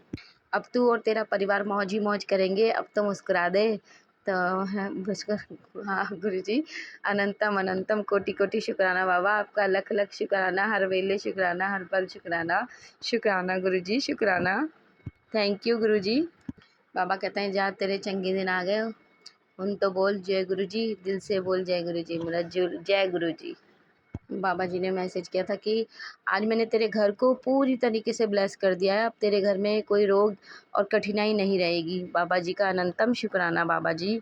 Speaker 7: अब तू और तेरा परिवार मौज ही मौज करेंगे, अब तो मुस्कुरा दे। तो हाँ गुरु जी अनंतम अनंतम कोटि कोटि शुक्राना बाबा, आपका लख लख शुक्राना, हर वेले शुक्राना, हर पल शुक्राना। शुक्राना गुरु जी शुक्राना, थैंक यू गुरु जी। बाबा कहते हैं जा तेरे चंगे दिन आ गए, उन तो बोल जय गुरु जी, दिल से बोल जय गुरु जी, मेरा जय गुरु जी। बाबा जी ने मैसेज किया था कि आज मैंने तेरे घर को पूरी तरीके से ब्लेस कर दिया है, अब तेरे घर में कोई रोग और कठिनाई नहीं रहेगी। बाबा जी का अनंतम शुक्राना बाबा जी।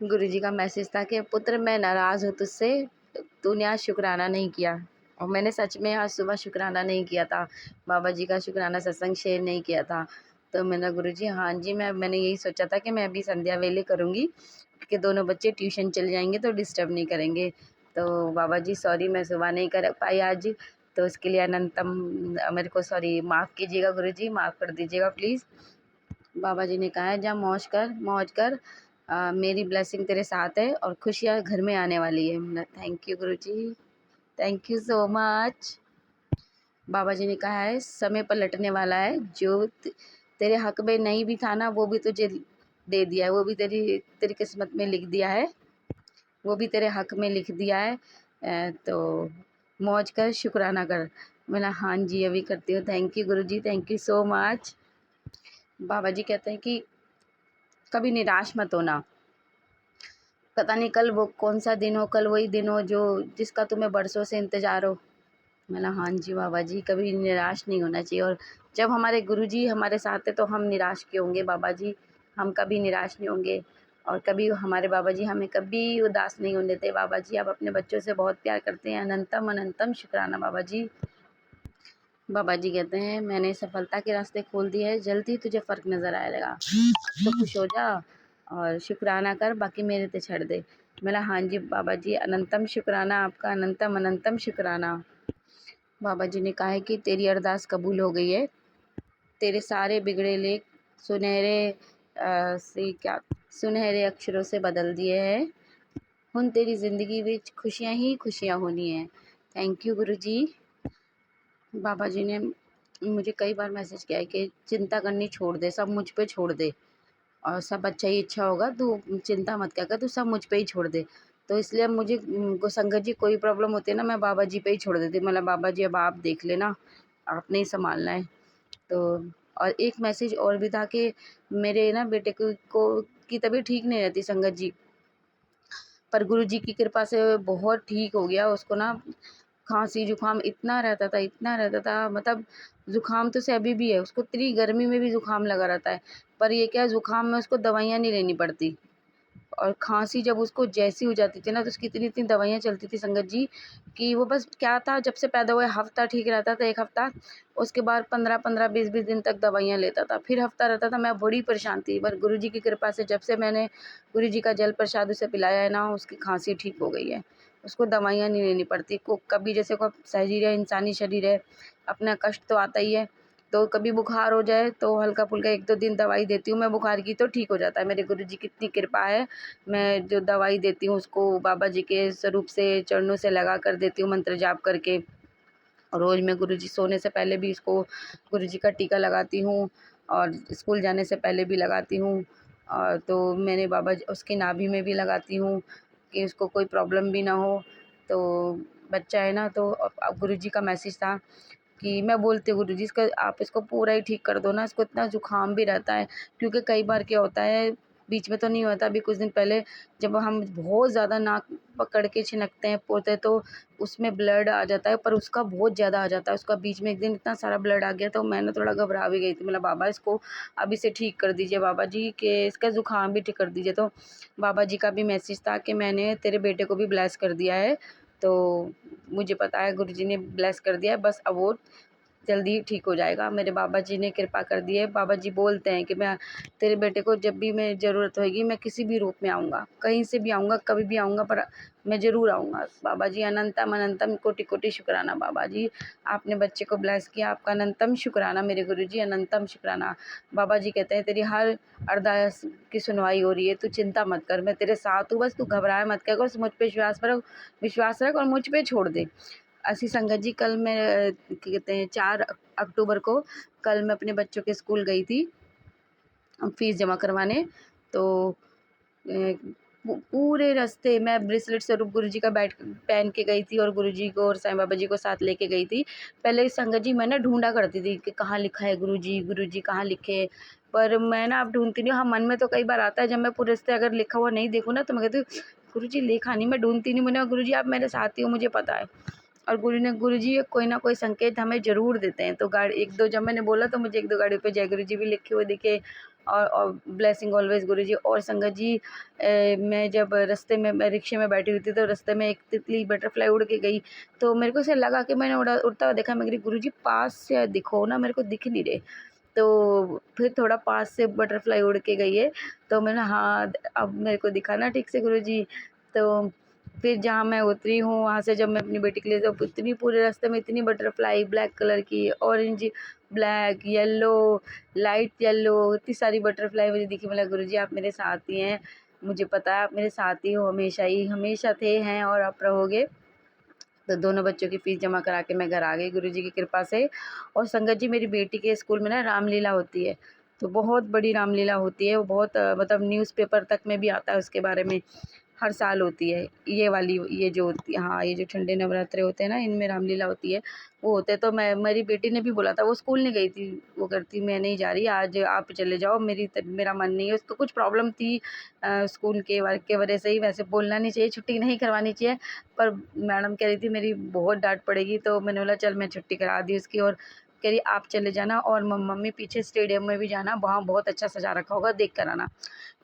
Speaker 7: गुरु जी का मैसेज था कि पुत्र मैं नाराज़ हूँ तुझसे, तूने आज शुक्राना नहीं किया। और मैंने सच में आज सुबह शुक्राना नहीं किया था, बाबा जी का शुक्राना सत्संग शेयर नहीं किया था। तो मैंने गुरु जी हाँ जी मैंने यही सोचा था कि मैं अभी संध्या वेले करूँगी, क्योंकि दोनों बच्चे ट्यूशन चले जाएंगे तो डिस्टर्ब नहीं करेंगे। तो बाबा जी सॉरी मैं सुबह नहीं कर पाई आज, तो उसके लिए अनंतम मेरे को सॉरी माफ़ कीजिएगा गुरु जी, माफ़ कर दीजिएगा प्लीज़। बाबा जी ने कहा है जा मौज कर मौज कर, मेरी ब्लेसिंग तेरे साथ है और खुशियाँ घर में आने वाली है। Thank you Guru ji, thank you so much. बाबा जी ने कहा है समय पलटने वाला है, जो तेरे हक में नहीं भी था ना वो भी तुझे दे दिया है, वो भी तेरी किस्मत में लिख दिया है, वो भी तेरे हक में लिख दिया है। तो मौज कर शुक्राना कर। मैंने हाँ जी अभी करती हूँ। थैंक यू गुरुजी, थैंक यू सो मच। बाबा जी कहते हैं कि कभी निराश मत होना, पता नहीं कल वो कौन सा दिन हो, कल वही दिन हो जो जिसका तुम्हें बरसों से इंतज़ार हो। मैंने हाँ जी बाबा जी, कभी निराश नहीं होना चाहिए। और जब हमारे गुरुजी हमारे साथ है तो हम निराश क्यों होंगे बाबा जी, हम कभी निराश नहीं होंगे। और कभी हमारे बाबा जी हमें कभी उदास नहीं होने देते। बाबा जी आप अपने बच्चों से बहुत प्यार करते हैं, अनंतम अनंतम शुक्राना बाबा जी। बाबा जी कहते हैं मैंने सफलता के रास्ते खोल दिए हैं, जल्दी तुझे फ़र्क नज़र आएगा। अब तो खुश हो जा और शुक्राना कर, बाकी मेरे पे छੱਡ दे। मैंने हाँ जी बाबा जी, अनंतम शुक्राना आपका, अनंतम अनंतम शुक्राना। बाबा जी ने कहा है कि तेरी अरदास कबूल हो गई है, तेरे सारे बिगड़े लेख सुनहरे अक्षरों से बदल दिए हैं। हुण तेरी ज़िंदगी विच खुशियां ही खुशियां होनी है। थैंक यू गुरु जी। बाबा जी ने मुझे कई बार मैसेज किया है कि चिंता करनी छोड़ दे, सब मुझ पे छोड़ दे और सब अच्छा ही अच्छा होगा, तू चिंता मत क्या कर, तू सब मुझ पे ही छोड़ दे। तो इसलिए अब मुझे संगत जी कोई प्रॉब्लम होती है ना, मैं बाबा जी पे ही छोड़ देती हूँ। मतलब बाबा जी अब आप देख लेना, आपने ही संभालना है। तो और एक मैसेज और भी था कि मेरे ना बेटे को की तबीयत ठीक नहीं रहती संगत जी, पर गुरु जी की कृपा से बहुत ठीक हो गया। उसको ना खांसी जुकाम इतना रहता था, मतलब जुकाम तो से अभी भी है उसको, इतनी गर्मी में भी जुकाम लगा रहता है। पर ये क्या है, जुकाम में उसको दवाइयाँ नहीं लेनी पड़ती। और खांसी जब उसको जैसी हो जाती थी ना, तो उसकी इतनी इतनी दवाइयाँ चलती थी संगत जी कि वो बस क्या था, जब से पैदा हुआ हफ्ता ठीक रहता था, एक हफ्ता, उसके बाद 15-15 20-20 दिन तक दवाइयाँ लेता था, फिर हफ्ता रहता था। मैं बड़ी परेशान थी, पर गुरु जी की कृपा से जब से मैंने गुरु जी का जल प्रसाद उसे पिलाया है ना, उसकी खांसी ठीक हो गई है। उसको दवाइयाँ नहीं लेनी पड़ती। को कभी जैसे को शरीर है, इंसानी शरीर है, अपना कष्ट तो आता ही है। तो कभी बुखार हो जाए तो हल्का फुल्का 1-2 दिन दवाई देती हूँ मैं बुखार की, तो ठीक हो जाता है। मेरे गुरु जी की इतनी कृपा है, मैं जो दवाई देती हूँ उसको बाबा जी के स्वरूप से चरणों से लगा कर देती हूँ, मंत्र जाप करके। और रोज़ मैं गुरु जी सोने से पहले भी इसको गुरु जी का टीका लगाती हूँ और स्कूल जाने से पहले भी लगाती हूँ। और तो मैंने बाबा जी उसकी नाभि में भी लगाती हूँ कि उसको कोई प्रॉब्लम भी ना हो। तो बच्चा है ना, तो अब गुरु जी का मैसेज था कि मैं बोलती हूँ गुरुजी इसका आप इसको पूरा ही ठीक कर दो ना, इसको इतना जुकाम भी रहता है। क्योंकि कई बार क्या होता है, बीच में तो नहीं होता, अभी कुछ दिन पहले जब हम बहुत ज़्यादा नाक पकड़ के छिनकते हैं पोते तो उसमें ब्लड आ जाता है, पर उसका बहुत ज़्यादा आ जाता है। उसका बीच में एक दिन इतना सारा ब्लड आ गया तो मैंने थोड़ा घबरा भी गई थी। मतलब बाबा इसको अब इसे ठीक कर दीजिए बाबा जी, कि इसका जुकाम भी ठीक कर दीजिए। तो बाबा जी का भी मैसेज था कि मैंने तेरे बेटे को भी ब्लेस कर दिया है। तो मुझे पता है गुरु जी ने ब्लेस कर दिया है, बस अब वो जल्दी ही ठीक हो जाएगा। मेरे बाबा जी ने कृपा कर दी है। बाबा जी बोलते हैं कि मैं तेरे बेटे को जब भी मैं ज़रूरत होएगी मैं किसी भी रूप में आऊँगा, कहीं से भी आऊँगा, कभी भी आऊँगा, पर मैं ज़रूर आऊँगा। बाबा जी अनंतम अनंतम कोटि कोटि शुक्राना बाबा जी, आपने बच्चे को ब्लेस किया, आपका अनंतम शुक्राना मेरे गुरु जी, अनंतम शुक्राना। बाबा जी कहते हैं तेरी हर अरदास की सुनवाई हो रही है, तू चिंता मत कर, मैं तेरे साथ हूँ, बस तू घबराए मत कर, बस मुझ पे विश्वास रख और मुझ पे छोड़ दे। ऐसी संगत जी कल मैं क्या कहते हैं 4 अक्टूबर को कल मैं अपने बच्चों के स्कूल गई थी फ़ीस जमा करवाने। तो पूरे रास्ते मैं ब्रेसलेट स्वरूप गुरु जी का बैठ पहन के गई थी और गुरु जी को और साईं बाबा जी को साथ लेके गई थी। पहले संगत जी मैं ना ढूँढा करती थी कि कहाँ लिखा है गुरु जी कहाँ लिखे हैं? पर मैं ना अब ढूँढती नहीं हूँ। हाँ, मन में तो कई बार आता है, जब मैं पूरे रास्ते अगर लिखा हुआ नहीं देखूँ ना तो मैं कहती हूँ गुरु जी लिखा नहीं, मैं ढूँढती नहीं। मैंने कहा गुरु जी आप मेरे साथ ही हो, मुझे पता है। और गुरु जी कोई ना कोई संकेत हमें ज़रूर देते हैं। तो गाड़ी 1-2 जब मैंने बोला तो मुझे 1-2 गाड़ियों पे जय गुरु जी भी लिखे हुए दिखे और ब्लेसिंग ऑलवेज़ गुरु जी। और संगत जी मैं जब रास्ते में मैं रिक्शे में बैठी हुई थी तो रास्ते में एक तितली बटरफ्लाई उड़ के गई, तो मेरे को ऐसा लगा कि मैंने उड़ता हुआ देखा। मैं कह रही गुरु जी पास से दिखो ना, मेरे को दिख नहीं रहे। तो फिर थोड़ा पास से बटरफ्लाई उड़ के गई है, तो मैंने हाँ, अब मेरे को दिखा ना ठीक से गुरु जी। तो फिर जहाँ मैं उतरी हूँ वहाँ से जब मैं अपनी बेटी के लिए, जब इतनी पूरे रास्ते में इतनी बटरफ्लाई ब्लैक कलर की, orange, black, yellow, light yellow, इतनी सारी बटरफ्लाई मुझे दिखी। मतलब गुरुजी आप मेरे साथ ही हैं, मुझे पता है आप मेरे साथ ही हो, हमेशा ही हमेशा थे, हैं और आप रहोगे। तो दोनों बच्चों की फ़ीस जमा करा के मैं घर आ गई गुरुजी की कृपा से। और संगत जी मेरी बेटी के स्कूल में ना रामलीला होती है, तो बहुत बड़ी रामलीला होती है वो, बहुत मतलब न्यूज़पेपर तक में भी आता है उसके बारे में। हर साल होती है ये वाली, ये जो होती है, हाँ, ये जो ठंडे नवरात्रे होते हैं ना, इनमें रामलीला होती है, वो होते हैं। तो मेरी बेटी ने भी बोला था, वो स्कूल नहीं गई थी, वो करती मैं नहीं जा रही, आज आप चले जाओ, मेरा मन नहीं है। उसको कुछ प्रॉब्लम थी स्कूल के वर्क के वजह से ही, वैसे बोलना नहीं चाहिए, छुट्टी नहीं करवानी चाहिए, पर मैडम कह रही थी मेरी बहुत डांट पड़ेगी, तो मैंने बोला चल मैं छुट्टी करा दी उसकी। और कह रही आप चले जाना, और मम्मी पीछे स्टेडियम में भी जाना, वहाँ बहुत अच्छा सजा रखा होगा, देख कर आना।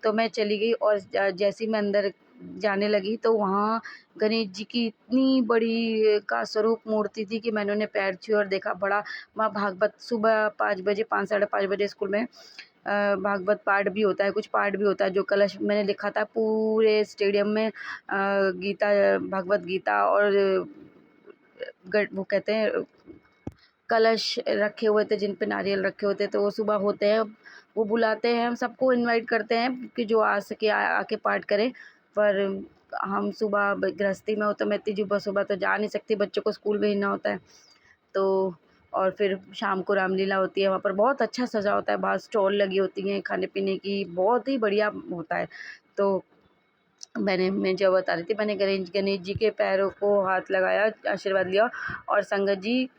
Speaker 7: तो मैं चली गई, और जैसे ही मैं अंदर जाने लगी तो वहाँ गणेश जी की इतनी बड़ी का स्वरूप मूर्ति थी कि मैंने उन्हें पैर छुए और देखा। बड़ा वहाँ भागवत सुबह 5 बजे, 5 साढ़े 5 बजे स्कूल में भागवत पाठ भी होता है, कुछ पाठ भी होता है, जो कलश मैंने लिखा था पूरे स्टेडियम में, गीता, भगवत गीता और वो कहते हैं कलश रखे हुए थे, जिन पे नारियल रखे होते, तो वो सुबह होते हैं, वो बुलाते हैं, हम सबको इनवाइट करते हैं कि जो आ सके आके पाठ करें। पर हम सुबह गृहस्थी में हो, तो मैं इतनी सुबह सुबह तो जा नहीं सकती, बच्चों को स्कूल भेजना होता है। तो और फिर शाम को रामलीला होती है, वहाँ पर बहुत अच्छा सजा होता है, बाहर स्टॉल लगी होती हैं खाने पीने की, बहुत ही बढ़िया होता है। तो मैं जो बता रही थी, मैंने गणेश जी के पैरों को हाथ लगाया, आशीर्वाद लिया, और संगत जी,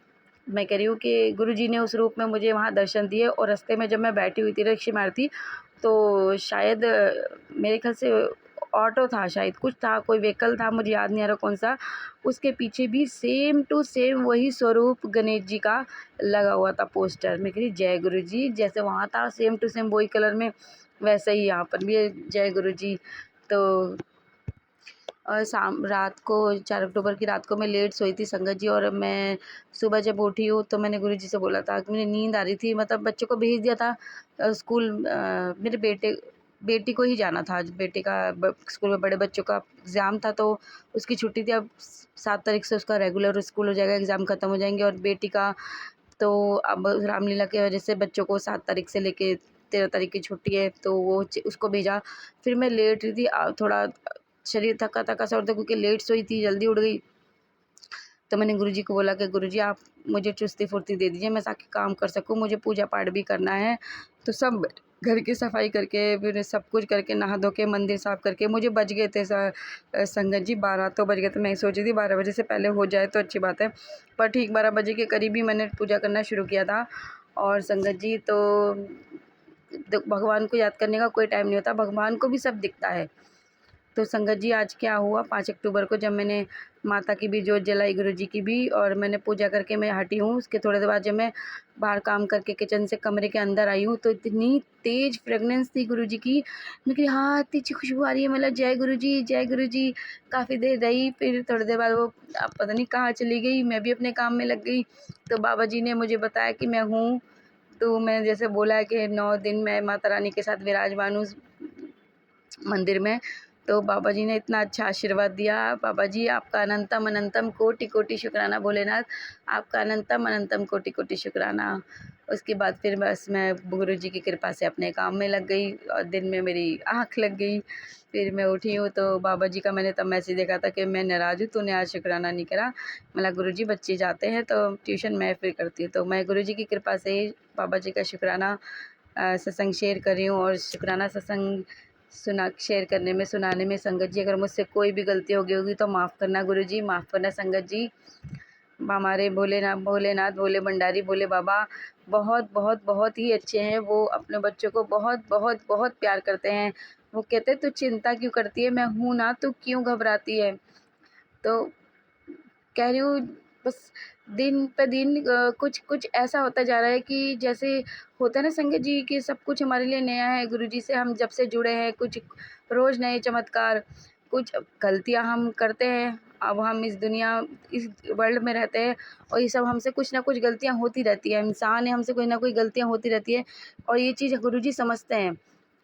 Speaker 7: मैं कह रही हूँ कि गुरुजी ने उस रूप में मुझे वहाँ दर्शन दिए। और रास्ते में जब मैं बैठी हुई थी, रिक्शे में आ रही थी, तो शायद मेरे ख्याल से ऑटो था, शायद कुछ था, कोई व्हीकल था, मुझे याद नहीं आ रहा कौन सा, उसके पीछे भी सेम टू सेम वही स्वरूप गणेश जी का लगा हुआ था पोस्टर। मैं कह रही जय गुरु जी, जैसे वहाँ था सेम टू सेम वही कलर में, वैसे ही यहाँ पर भी है जय गुरु जी। तो और रात को 4 अक्टूबर की रात को मैं लेट सोई थी संगत जी, और मैं सुबह जब उठी हूँ तो मैंने गुरुजी से बोला था कि मुझे नींद आ रही थी, मतलब बच्चों को भेज दिया था स्कूल, मेरे बेटी को ही जाना था आज, बेटे का स्कूल में बड़े बच्चों का एग्ज़ाम था, तो उसकी छुट्टी थी। अब 7 तारीख से उसका रेगुलर स्कूल हो जाएगा, एग्ज़ाम ख़त्म हो जाएंगे, और बेटी का तो अब रामलीला की वजह से बच्चों को 7 तारीख से लेके 13 तारीख की छुट्टी है, तो वो उसको भेजा। फिर मैं लेट रही थी, थोड़ा शरीर थका थका सा, और क्योंकि लेट सोई थी, जल्दी उठ गई, तो मैंने गुरुजी को बोला कि गुरुजी आप मुझे चुस्ती फुर्ती दे दीजिए, मैं ताकि काम कर सकूं, मुझे पूजा पाठ भी करना है। तो सब घर की सफाई करके, फिर सब कुछ करके, नहा धो के, मंदिर साफ़ करके, मुझे बज गए थे संगत जी 12 तो बज गए थे। मैं सोची थी 12 बजे से पहले हो जाए तो अच्छी बात है, पर ठीक 12 बजे के करीब ही मैंने पूजा करना शुरू किया था। और संगत जी, तो भगवान को याद करने का कोई टाइम नहीं होता, भगवान को भी सब दिखता है। तो संगत जी, आज क्या हुआ, 5 अक्टूबर को जब मैंने माता की भी जोत जलाई, गुरुजी की भी, और मैंने पूजा करके मैं हटी हूँ, उसके थोड़ी देर बाद जब मैं बाहर काम करके किचन से कमरे के अंदर आई हूँ, तो इतनी तेज़ फ्रेगनेंस थी गुरुजी की। मैं कही हाँ इतनी अच्छी खुशबू आ रही है, मतलब जय गुरुजी जय गुरुजी। काफ़ी देर रही, फिर थोड़ी देर बाद वो पता नहीं कहाँ चली गई, मैं भी अपने काम में लग गई। तो बाबा जी ने मुझे बताया कि मैं हूँ, तो मैं जैसे बोला कि 9 दिन मैं माता रानी के साथ विराजमान हूँ मंदिर में। तो बाबा जी ने इतना अच्छा आशीर्वाद दिया। बाबा जी आपका अनंतम अनंतम कोटि कोटि शुक्राना भोलेनाथ, आपका अनंतम अनंतम कोटि कोटि शुक्राना। उसके बाद फिर बस मैं गुरु जी की कृपा से अपने काम में लग गई, और दिन में मेरी आँख लग गई। फिर मैं उठी हूँ तो बाबा जी का मैंने तब मैसेज देखा था कि मैं नाराज़ हूँ, तूने आज शुक्राना नहीं करा। मतलब गुरु जी बच्चे जाते हैं तो ट्यूशन मैं फिर करती हूँ, तो मैं गुरु जी की कृपा से बाबा जी का शुक्राना सत्संग शेयर कर रही हूँ। और शुक्राना सत्संग शेयर करने में, सुनाने में संगत जी, अगर मुझसे कोई भी गलती हो गई होगी तो माफ़ करना गुरु जी, माफ़ करना संगत जी। हमारे भोलेनाथ भोले भंडारी भोले बाबा बहुत बहुत बहुत ही अच्छे हैं। वो अपने बच्चों को बहुत बहुत बहुत प्यार करते हैं। वो कहते तू चिंता क्यों करती है, मैं हूँ ना, तू क्यों घबराती है। तो कह रही हूँ बस दिन पे दिन कुछ कुछ ऐसा होता जा रहा है कि जैसे होता है ना संगत जी कि सब कुछ हमारे लिए नया है। गुरुजी से हम जब से जुड़े हैं, कुछ रोज़ नए चमत्कार, कुछ गलतियाँ हम करते हैं। अब हम इस वर्ल्ड में रहते हैं, और ये सब हमसे कुछ ना कुछ गलतियाँ होती रहती है। इंसान है, हमसे कोई ना कोई गलतियाँ होती रहती है, और ये चीज़ गुरुजी समझते हैं।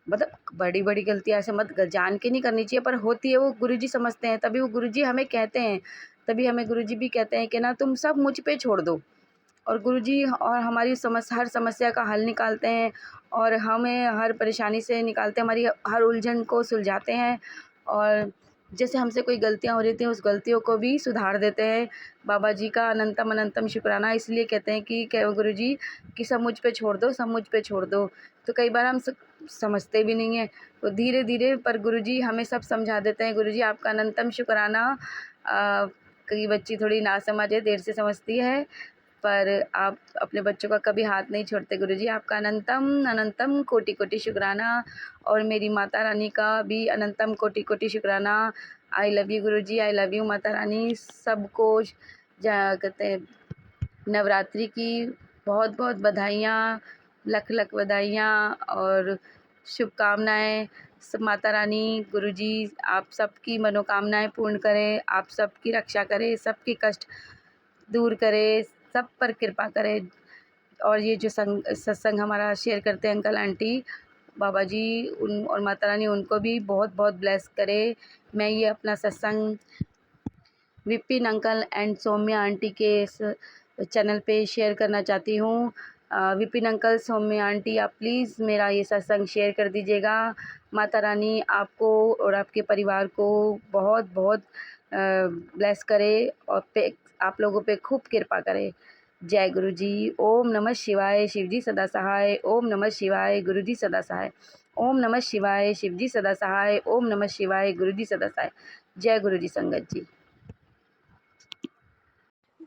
Speaker 7: मतलब बड़ी बड़ी गलतियाँ ऐसे मत जान के नहीं करनी चाहिए, पर होती है, वो गुरुजी समझते हैं। तभी वो गुरुजी हमें कहते हैं, तभी हमें गुरुजी भी कहते हैं कि ना तुम सब मुझ पे छोड़ दो। और गुरुजी और हमारी हर समस्या का हल निकालते हैं, और हमें हर परेशानी से निकालते हैं, हमारी हर उलझन को सुलझाते हैं। और जैसे हमसे कोई गलतियाँ हो रही थी, उस गलतियों को भी सुधार देते हैं। बाबा जी का अनंतम अनंतम शुक्राना इसलिए कहते हैं कि गुरुजी कि सब मुझ पे छोड़ दो, सब मुझ पे छोड़ दो। तो कई बार हम समझते भी नहीं हैं। तो धीरे धीरे पर गुरुजी हमें सब समझा देते हैं। गुरुजी आपका अनंतम शुक्राना। कई बच्ची थोड़ी नासमझ है, देर से समझती है, पर आप अपने बच्चों का कभी हाथ नहीं छोड़ते गुरुजी। आपका अनंतम अनंतम कोटि कोटि शुक्राना, और मेरी माता रानी का भी अनंतम कोटि कोटि शुक्राना। I love you Guruji, I love you Mata Rani. सबको कहते हैं नवरात्रि की बहुत बहुत बधाइयाँ, लख लख बधाइयाँ और शुभकामनाएँ। सब माता रानी गुरुजी आप सबकी मनोकामनाएं पूर्ण करें, आप सबकी रक्षा करें, सबके कष्ट दूर करे, सब पर कृपा करे। और ये जो सत्संग हमारा शेयर करते हैं अंकल आंटी, बाबा जी उन और माता रानी उनको भी बहुत बहुत ब्लेस करे। मैं ये अपना सत्संग Vipin uncle and Saumya aunty के चैनल पे शेयर करना चाहती हूँ। विपिन अंकल, सौम्या आंटी, आप प्लीज़ मेरा ये सत्संग शेयर कर दीजिएगा। माता रानी आपको और आपके परिवार को बहुत बहुत ब्लेस करे और आप लोगों पे खूब कृपा करे। जय गुरु जी। ओम नमः शिवाय, शिव जी सदा सहाय। ओम नमः शिवाय, गुरु जी सदा सहाय। ओम नमः शिवाय, शिव जी सदा सहाय। ओम नमः शिवाय, गुरु जी सदा सहाय। जय गुरु जी संगत जी।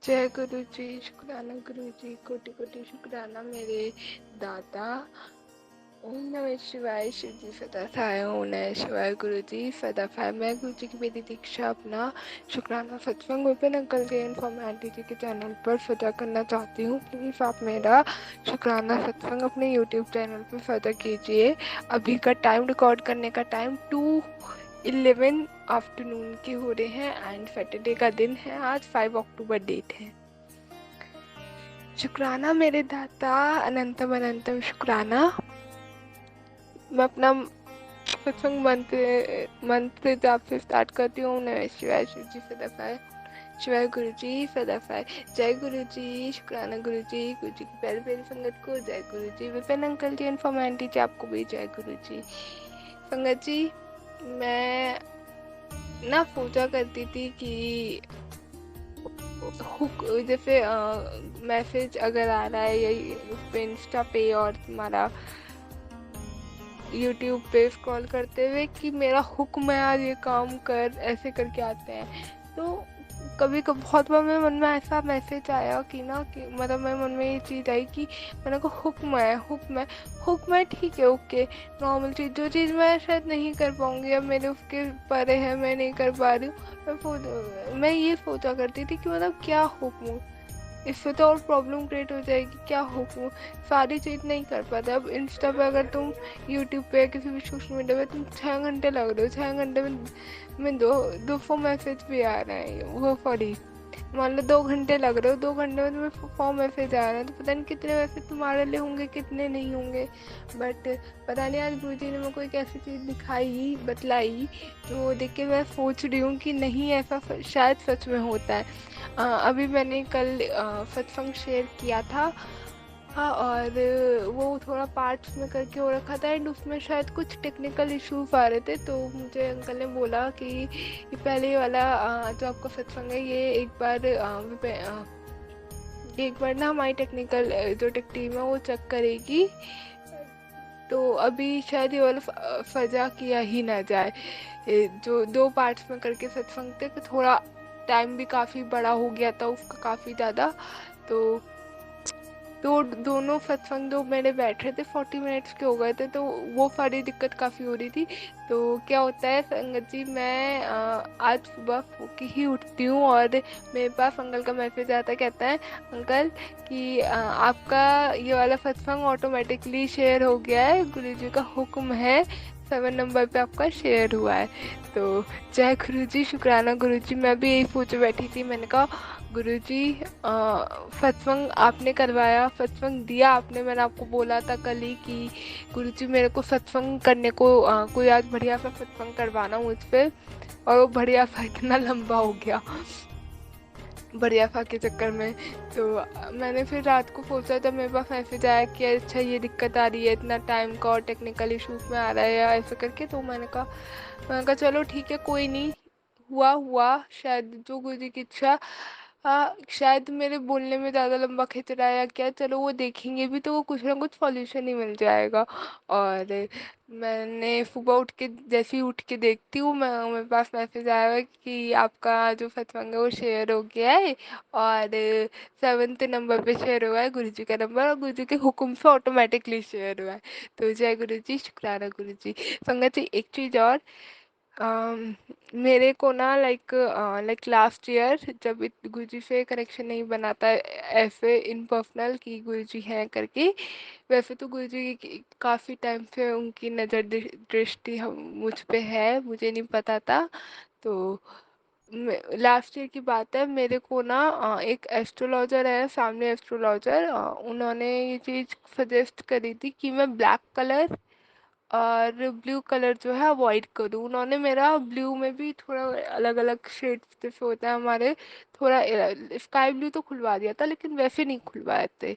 Speaker 5: जय गुरु जी। शुक्राना गुरु जी, कोटि कोटि शुक्राना मेरे दादा। ओम नमः शिवाय, शिव जी सदा सहाय। ओम नमः शिवाय, गुरु जी सदा सहाय। मैं गुरु जी की मेरी दीक्षा अपना शुक्राना सत्संग विपिन अंकल के इन्फॉर्म आंटी जी के चैनल पर सदा करना चाहती हूँ। प्लीज़ आप मेरा शुक्राना सत्संग अपने यूट्यूब चैनल पर सदा कीजिए। अभी का टाइम, रिकॉर्ड करने का टाइम 2:11 आफ्टरनून के हो रहे हैं एंड सैटरडे का दिन है। आज 5 अक्टूबर डेट है। शुक्राना मेरे दाता, अनंतम अनंतम शुक्राना। मैं अपना सत्संग मंत्र जाप से स्टार्ट करती हूँ। नमः शिवाय, शिव जी सदा सहाय। शिवाय गुरु जी सदा सहाय। जय गुरु जी। शुक्राना गुरु जी की प्यारी प्यारी संगत को जय गुरु जी। विपिन अंकल जी इन्फॉर्म आंटी जी आपको भी जय गुरु जी। संगत जी, मैं ना पूजा करती थी कि हुक जैसे मैसेज अगर आ रहा है या उस पे इंस्टा पे और तुम्हारा यूट्यूब पे स्क्रॉल करते हुए कि मेरा हुक्म है आज ये काम कर, ऐसे करके आते हैं। तो कभी कभी बहुत बार मेरे मन में ऐसा मैसेज आया कि ना कि मतलब मेरे मन में ये चीज़ आई कि मैंने को हुक्म है ठीक है, ओके, नॉर्मल चीज़। जो चीज़ मैं शायद नहीं कर पाऊँगी या मेरे उसके परे है, मैं नहीं कर पा रही हूँ, मैं ये सोचा करती थी कि मतलब क्या हुक्म, इससे तो और प्रॉब्लम क्रिएट हो जाएगी। क्या हुक्म, सारी चीज़ नहीं कर पाते। अब इंस्टा पे अगर तुम, यूट्यूब पे, किसी भी सोशल मीडिया पे तुम 6 घंटे लग रहे हो, 6 घंटे में 200 मैसेज भी आ रहे हैं। वो सॉरी, मान लो 2 घंटे लग रहे हो, 2 घंटे में तुम्हें 100 मैसेज आ रहे हैं, तो पता नहीं कितने मैसेज तुम्हारे लिए होंगे, कितने नहीं होंगे। बट पता नहीं आज गुरुजी ने मेरे को एक ऐसी चीज़ दिखाई, बतलाई, तो देख के मैं सोच रही हूँ कि नहीं, ऐसा शायद सच में होता है। अभी मैंने कल सत्संग शेयर किया था और वो थोड़ा पार्ट्स में करके हो रखा था एंड उसमें शायद कुछ टेक्निकल इश्यूज आ रहे थे। तो मुझे अंकल ने बोला कि ये पहले वाला जो आपका सत्संग है ये एक बार ना हमारी टेक्निकल जो टेक टीम है वो चेक करेगी। तो अभी शायद ये वाला फजा किया ही ना जाए। जो 2 पार्ट्स में करके सत्संग थे, तो थोड़ा टाइम भी काफ़ी बड़ा हो गया था उसका, काफ़ी ज़्यादा। तो दोनों सत्संग जो मेरे बैठ रहे थे 40 मिनट्स के हो गए थे, तो वो सारी दिक्कत काफ़ी हो रही थी। तो क्या होता है संगत जी, मैं आज सुबह की ही उठती हूँ और मेरे पास अंकल का मैसेज आता है, कहता है अंकल कि आपका ये वाला सत्संग ऑटोमेटिकली शेयर हो गया है, गुरुजी का हुक्म है, 7 नंबर पे आपका शेयर हुआ है। तो जय गुरुजी, शुक्राना गुरुजी। मैं भी यही सोच बैठी थी, मैंने कहा गुरुजी सत्संग आपने करवाया, सत्संग दिया आपने। मैंने आपको बोला था कल ही कि गुरुजी मेरे को सत्संग करने को कोई आज बढ़िया सा सत्संग करवाना मुझ पे, और वो बढ़िया सा इतना लंबा हो गया बढ़िया सा के चक्कर में। तो मैंने फिर रात को सोचा, जब मेरे पास मैसेज आया कि अच्छा ये दिक्कत आ रही है, इतना टाइम का और टेक्निकल इशूज़ में आ रहा है या ऐसा करके, तो मैंने कहा चलो ठीक है, कोई नहीं, हुआ शायद जो गुरुजी की इच्छा शायद मेरे बोलने में ज़्यादा लंबा खिंच रहा है या क्या, चलो वो देखेंगे भी तो वो कुछ ना कुछ सॉल्यूशन ही मिल जाएगा। और मैंने सुबह उठ के जैसे ही उठ के देखती हूँ, मैं मेरे पास मैसेज आया हुआ है कि आपका जो सत्संग है वो शेयर हो गया है, और 7th नंबर पे शेयर हुआ है गुरु जी का नंबर, और गुरु जी के हुक्म से ऑटोमेटिकली शेयर हुआ है। तो जय गुरु जी, शुक्राना गुरु जी। संगत जी, एक चीज़ और, मेरे को ना लाइक लास्ट ईयर जब गुरुजी से कनेक्शन नहीं बनाता है ऐसे इन पर्सनल कि गुरुजी हैं करके, वैसे तो गुरुजी की काफ़ी टाइम से उनकी नज़र दृष्टि मुझ पे है, मुझे नहीं पता था। तो लास्ट ईयर की बात है, मेरे को ना एक एस्ट्रोलॉजर है, सामने एस्ट्रोलॉजर, उन्होंने ये चीज़ सजेस्ट करी थी कि मैं ब्लैक कलर और ब्लू कलर जो है अवॉइड करूँ। उन्होंने मेरा ब्लू में भी थोड़ा अलग अलग शेड्स जैसे होता है हमारे, थोड़ा स्काई ब्लू तो खुलवा दिया था, लेकिन वैसे नहीं खुलवाए थे,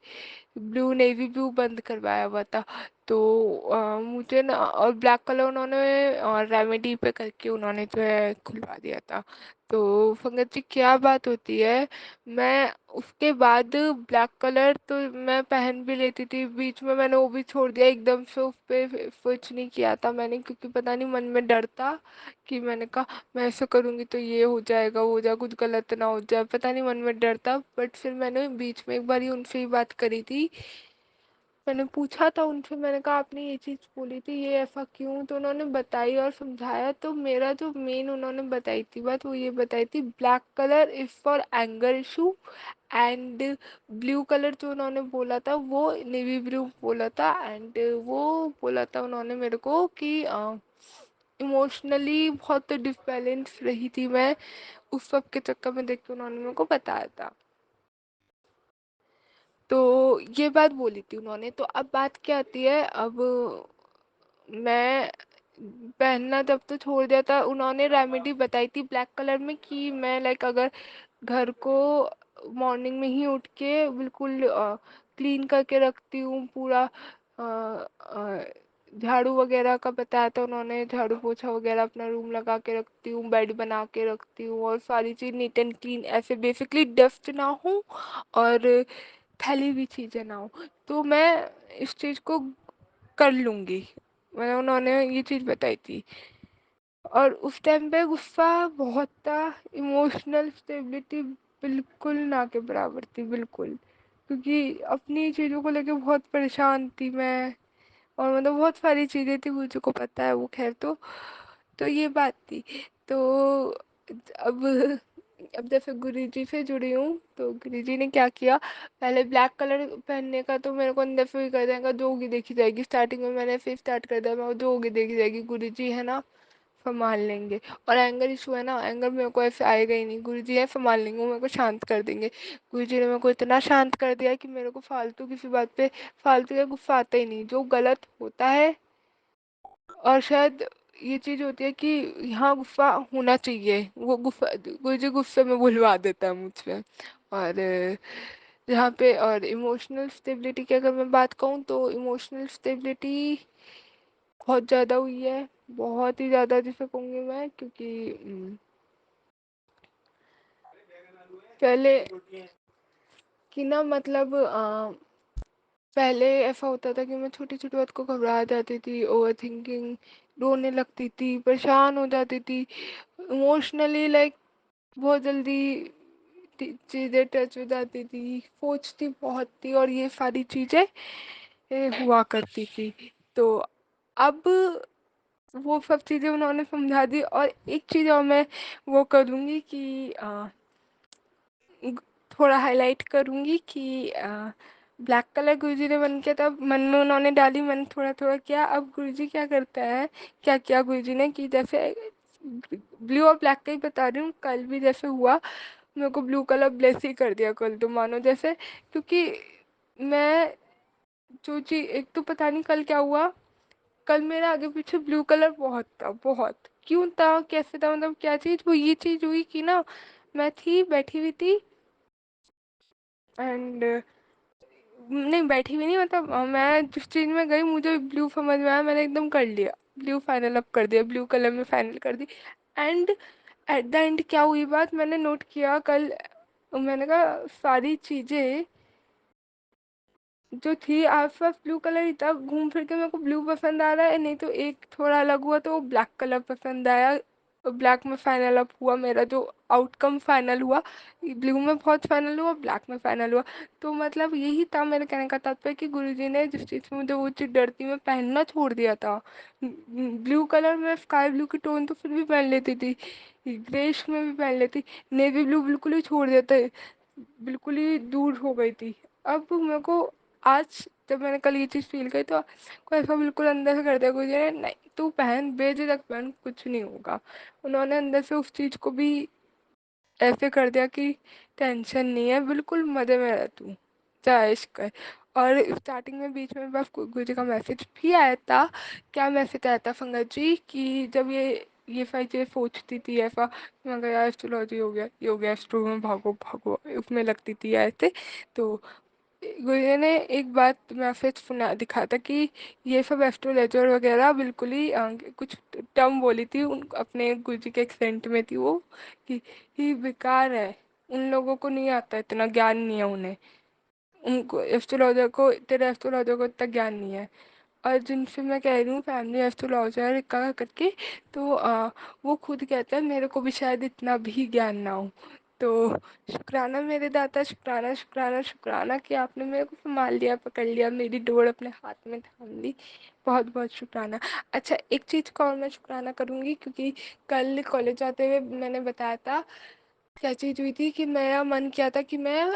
Speaker 5: ब्लू नेवी ब्लू बंद करवाया हुआ था। तो मुझे ना, और ब्लैक कलर उन्होंने रेमेडी पे करके उन्होंने जो है खुलवा दिया था। तो संगत जी, क्या बात होती है, मैं उसके बाद ब्लैक कलर तो मैं पहन भी लेती थी, बीच में मैंने वो भी छोड़ दिया, एकदम से उस पे स्विच नहीं किया था मैंने, क्योंकि पता नहीं मन में डर था कि मैंने कहा मैं ऐसा करूँगी तो ये हो जाएगा, वो हो जाएगा, कुछ गलत ना हो जाए, पता नहीं मन में डर था। बट फिर मैंने बीच में एक बार ही उनसे ही बात करी थी, मैंने पूछा था उनसे, मैंने कहा आपने ये चीज़ बोली थी, ये ऐसा क्यों, तो उन्होंने बताई और समझाया। तो मेरा जो मेन उन्होंने बताई थी बात, वो ये बताई थी, black colour is for anger issue, and blue colour जो उन्होंने बोला था वो नेवी ब्लू बोला था, एंड वो बोला था उन्होंने मेरे को कि इमोशनली बहुत डिसबैलेंस रही थी मैं, उस सब के चक्कर में देख के उन्होंने मेरे को बताया था। तो ये बात बोली थी उन्होंने। तो अब बात क्या आती है, अब मैं पहनना जब तो छोड़ दिया था, उन्होंने रेमेडी बताई थी ब्लैक कलर में कि मैं लाइक अगर घर को मॉर्निंग में ही उठ के बिल्कुल क्लीन करके रखती हूँ पूरा, झाड़ू वगैरह का बताया था उन्होंने, झाड़ू पोछा वगैरह अपना रूम लगा के रखती हूँ, बेड बना के रखती हूँ, और सारी चीज़ नीट एंड क्लीन, ऐसे बेसिकली डस्ट ना हो और फैली हुई चीज़ें ना हो, तो मैं इस चीज़ को कर लूँगी, मैंने उन्होंने ये चीज़ बताई थी। और उस टाइम पे गुस्सा बहुत था, इमोशनल स्टेबिलिटी बिल्कुल ना के बराबर थी, बिल्कुल, क्योंकि अपनी चीज़ों को लेके बहुत परेशान थी मैं, और मतलब बहुत सारी चीज़ें थी, मुझे को पता है वो, खैर। तो ये बात थी। तो अब अब जैसे गुरुजी से जुड़ी हूँ, तो गुरुजी ने क्या किया, पहले ब्लैक कलर पहनने का तो मेरे को अंदर से ही कर देगा, जो होगी देखी जाएगी, स्टार्टिंग में मैंने फिर स्टार्ट कर दिया, मैं जो होगी देखी जाएगी, गुरुजी है ना संभाल लेंगे। और एंगर इशू है ना, एंगर मेरे को ऐसे आएगा ही नहीं, गुरुजी है संभाल लेंगे, वो मेरे को शांत कर देंगे। गुरुजी ने मेरे को इतना शांत कर दिया कि मेरे को फालतू किसी बात पे फालतू का गुस्सा आता ही नहीं, जो गलत होता है। और शायद ये चीज़ होती है कि यहाँ गुस्सा होना चाहिए, वो गुस्सा गुरुजी गुस्से में भुलवा देता है मुझसे। और जहाँ पे और इमोशनल स्टेबिलिटी की अगर मैं बात कहूँ, तो इमोशनल स्टेबिलिटी बहुत ज़्यादा हुई है, बहुत ही ज़्यादा जिसे कहूँगी मैं, क्योंकि पहले कि ना मतलब पहले ऐसा होता था कि मैं छोटी छोटी बात को घबरा जाती थी, ओवर थिंकिंग, रोने लगती थी, परेशान हो जाती थी, इमोशनली लाइक बहुत जल्दी चीज़ें टच हो जाती थी, सोचती बहुत थी, और ये सारी चीज़ें हुआ करती थी। तो अब वो सब चीज़ें उन्होंने समझा दी। और एक चीज़ और मैं वो करूँगी कि थोड़ा हाईलाइट करूँगी कि ब्लैक कलर गुरुजी ने मन किया था, मन में उन्होंने डाली, मन थोड़ा थोड़ा किया। अब गुरुजी क्या करता है, क्या किया गुरुजी ने कि जैसे ब्लू और ब्लैक का ही बता रही हूँ, कल भी जैसे हुआ, मेरे को ब्लू कलर ब्लेस ही कर दिया कल, तो मानो जैसे, क्योंकि मैं जो चीज, एक तो पता नहीं कल क्या हुआ, कल मेरा आगे पीछे ब्लू कलर बहुत था, बहुत, क्यों था, कैसे था, मतलब क्या चीज, वो ये चीज हुई कि ना, मैं थी बैठी हुई थी, एंड नहीं बैठी हुई नहीं, मतलब मैं जिस चीज में गई मुझे ब्लू समझ में आया, मैंने एकदम कर लिया, ब्लू फाइनल अप कर दिया, ब्लू कलर में फाइनल कर दी। एंड एट द एंड क्या हुई बात, मैंने नोट किया कल, और मैंने कहा सारी चीज़ें जो थी आस-पास ब्लू कलर ही था, घूम फिर के मेरे को ब्लू पसंद आ रहा है, नहीं तो एक थोड़ा अलग हुआ तो वो ब्लैक कलर पसंद आया। ब्लैक में फाइनल अप हुआ मेरा, जो आउटकम फाइनल हुआ, ब्लू में बहुत फाइनल हुआ, ब्लैक में फाइनल हुआ। तो मतलब यही था मेरे कहने का तात्पर्य कि गुरुजी ने जिस चीज़ में मुझे वो चीज़ डर थी मैं पहनना छोड़ दिया था। ब्लू कलर में स्काई ब्लू की टोन तो फिर भी पहन लेती थी, ग्रेश में भी पहन लेती, नेवी ब्लू बिल्कुल ही छोड़ दिया था, बिल्कुल ही दूर हो गई थी। अब मेरे को आज जब मैंने कल ये चीज़ फ़ील करी तो कोई ऐसा बिल्कुल अंदर से कर दिया कोई ने, नहीं तू पहन, बेझिझक पहन, कुछ नहीं होगा। उन्होंने अंदर से उस चीज़ को भी ऐसे कर दिया कि टेंशन नहीं है, बिल्कुल मज़े में रह तू, जा ऐश कर। और स्टार्टिंग में बीच में बस गुरुजी का मैसेज भी आया था। क्या मैसेज आया था संगत जी कि जब ये सारी चीज़ें सोचती थी ऐसा, मैं कहा यार एस्ट्रोलॉजी हो गया, ये हो गया, एस्ट्रो में भागो भागो उसमें लगती थी ऐसे। तो गुरुजी ने एक बात मैसेज सुना दिखा था कि ये सब एस्ट्रोलॉजर वगैरह बिल्कुल ही कुछ टर्म बोली थी उन अपने गुरुजी के एक्सेंट में थी वो, कि ही बेकार है, उन लोगों को नहीं आता, इतना ज्ञान नहीं है उन्हें, उनको एस्ट्रोलॉजर को, तेरे एस्ट्रोलॉजर को इतना ज्ञान नहीं है। और जिनसे मैं कह रही हूँ फैमिली एस्ट्रोलॉजर का करके, तो वो खुद कहते हैं मेरे को भी शायद इतना भी ज्ञान ना हो। तो शुक्राना मेरे दाता, शुक्राना शुक्राना शुक्राना कि आपने मेरे को संभाल लिया, पकड़ लिया, मेरी डोर अपने हाथ में थाम ली। बहुत बहुत शुक्राना। अच्छा एक चीज़ का और मैं शुक्राना करूँगी, क्योंकि कल कॉलेज जाते हुए मैंने बताया था क्या चीज़ हुई थी कि मेरा मन किया था कि मैं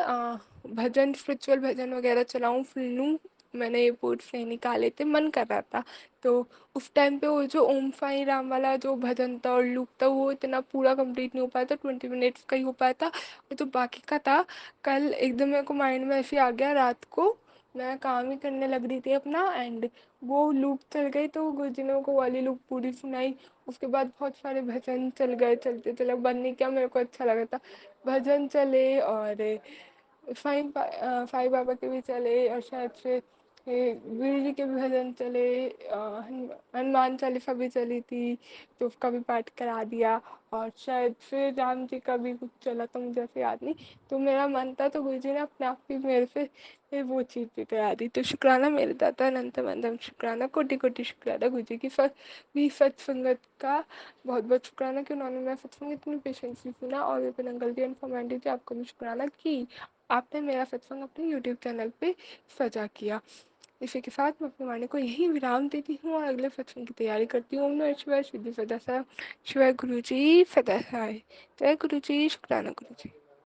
Speaker 5: भजन, स्पिरिचुअल भजन वगैरह चलाऊँ, सुन लूँ। मैंने ये बोर्ड से निकाले थे, मन कर रहा था। तो उस टाइम पे वो जो ओम साईं राम वाला जो भजन था और लूप था वो इतना पूरा कंप्लीट नहीं हो पाया था, 20 मिनट्स का ही हो पाया था। और जो बाकी का था, कल एकदम मेरे को माइंड में ऐसे आ गया, रात को मैं काम ही करने लग रही थी अपना, एंड वो लूप चल गई, तो गुरुजी ने मेरे को वाली लूप पूरी सुनाई। उसके बाद बहुत सारे भजन चल गए, चलते चले, बंद नहीं किया, मेरे को अच्छा लगा था। भजन चले और साईं बाबा के भी चले, और शायद से गुरु जी के भी भजन चले, हनुमान चालीसा भी चली थी तो उसका भी पाठ करा दिया, और शायद फिर राम जी का भी कुछ चला था, मुझे ऐसे याद नहीं। तो मेरा मन था तो गुरु जी ने अपने आप ही मेरे से वो चीज़ भी करा दी। तो शुक्राना मेरे दाता अनंत मंदम, शुक्राना कोटि कोटि शुक्राना गुरु जी की भी सत्संगत का बहुत बहुत शुक्राना कि उन्होंने मेरा सत्संग इतनी पेशेंसली सुना, और विपिन अंकल जी एंड फॉर्मेलिटी जी आपको भी शुक्राना कि आपने मेरा सत्संग अपने यूट्यूब चैनल पे सजा किया। इसी के साथ मैं अपनी वाणी को यही विराम देती हूँ और अगले सत्संग की तैयारी करती हूँ। ओम नमः शिवाय, सिद्धि सदा साई, शिवाय गुरु जी सदा साई, जय गुरु जी, शुक्राना गुरु जी।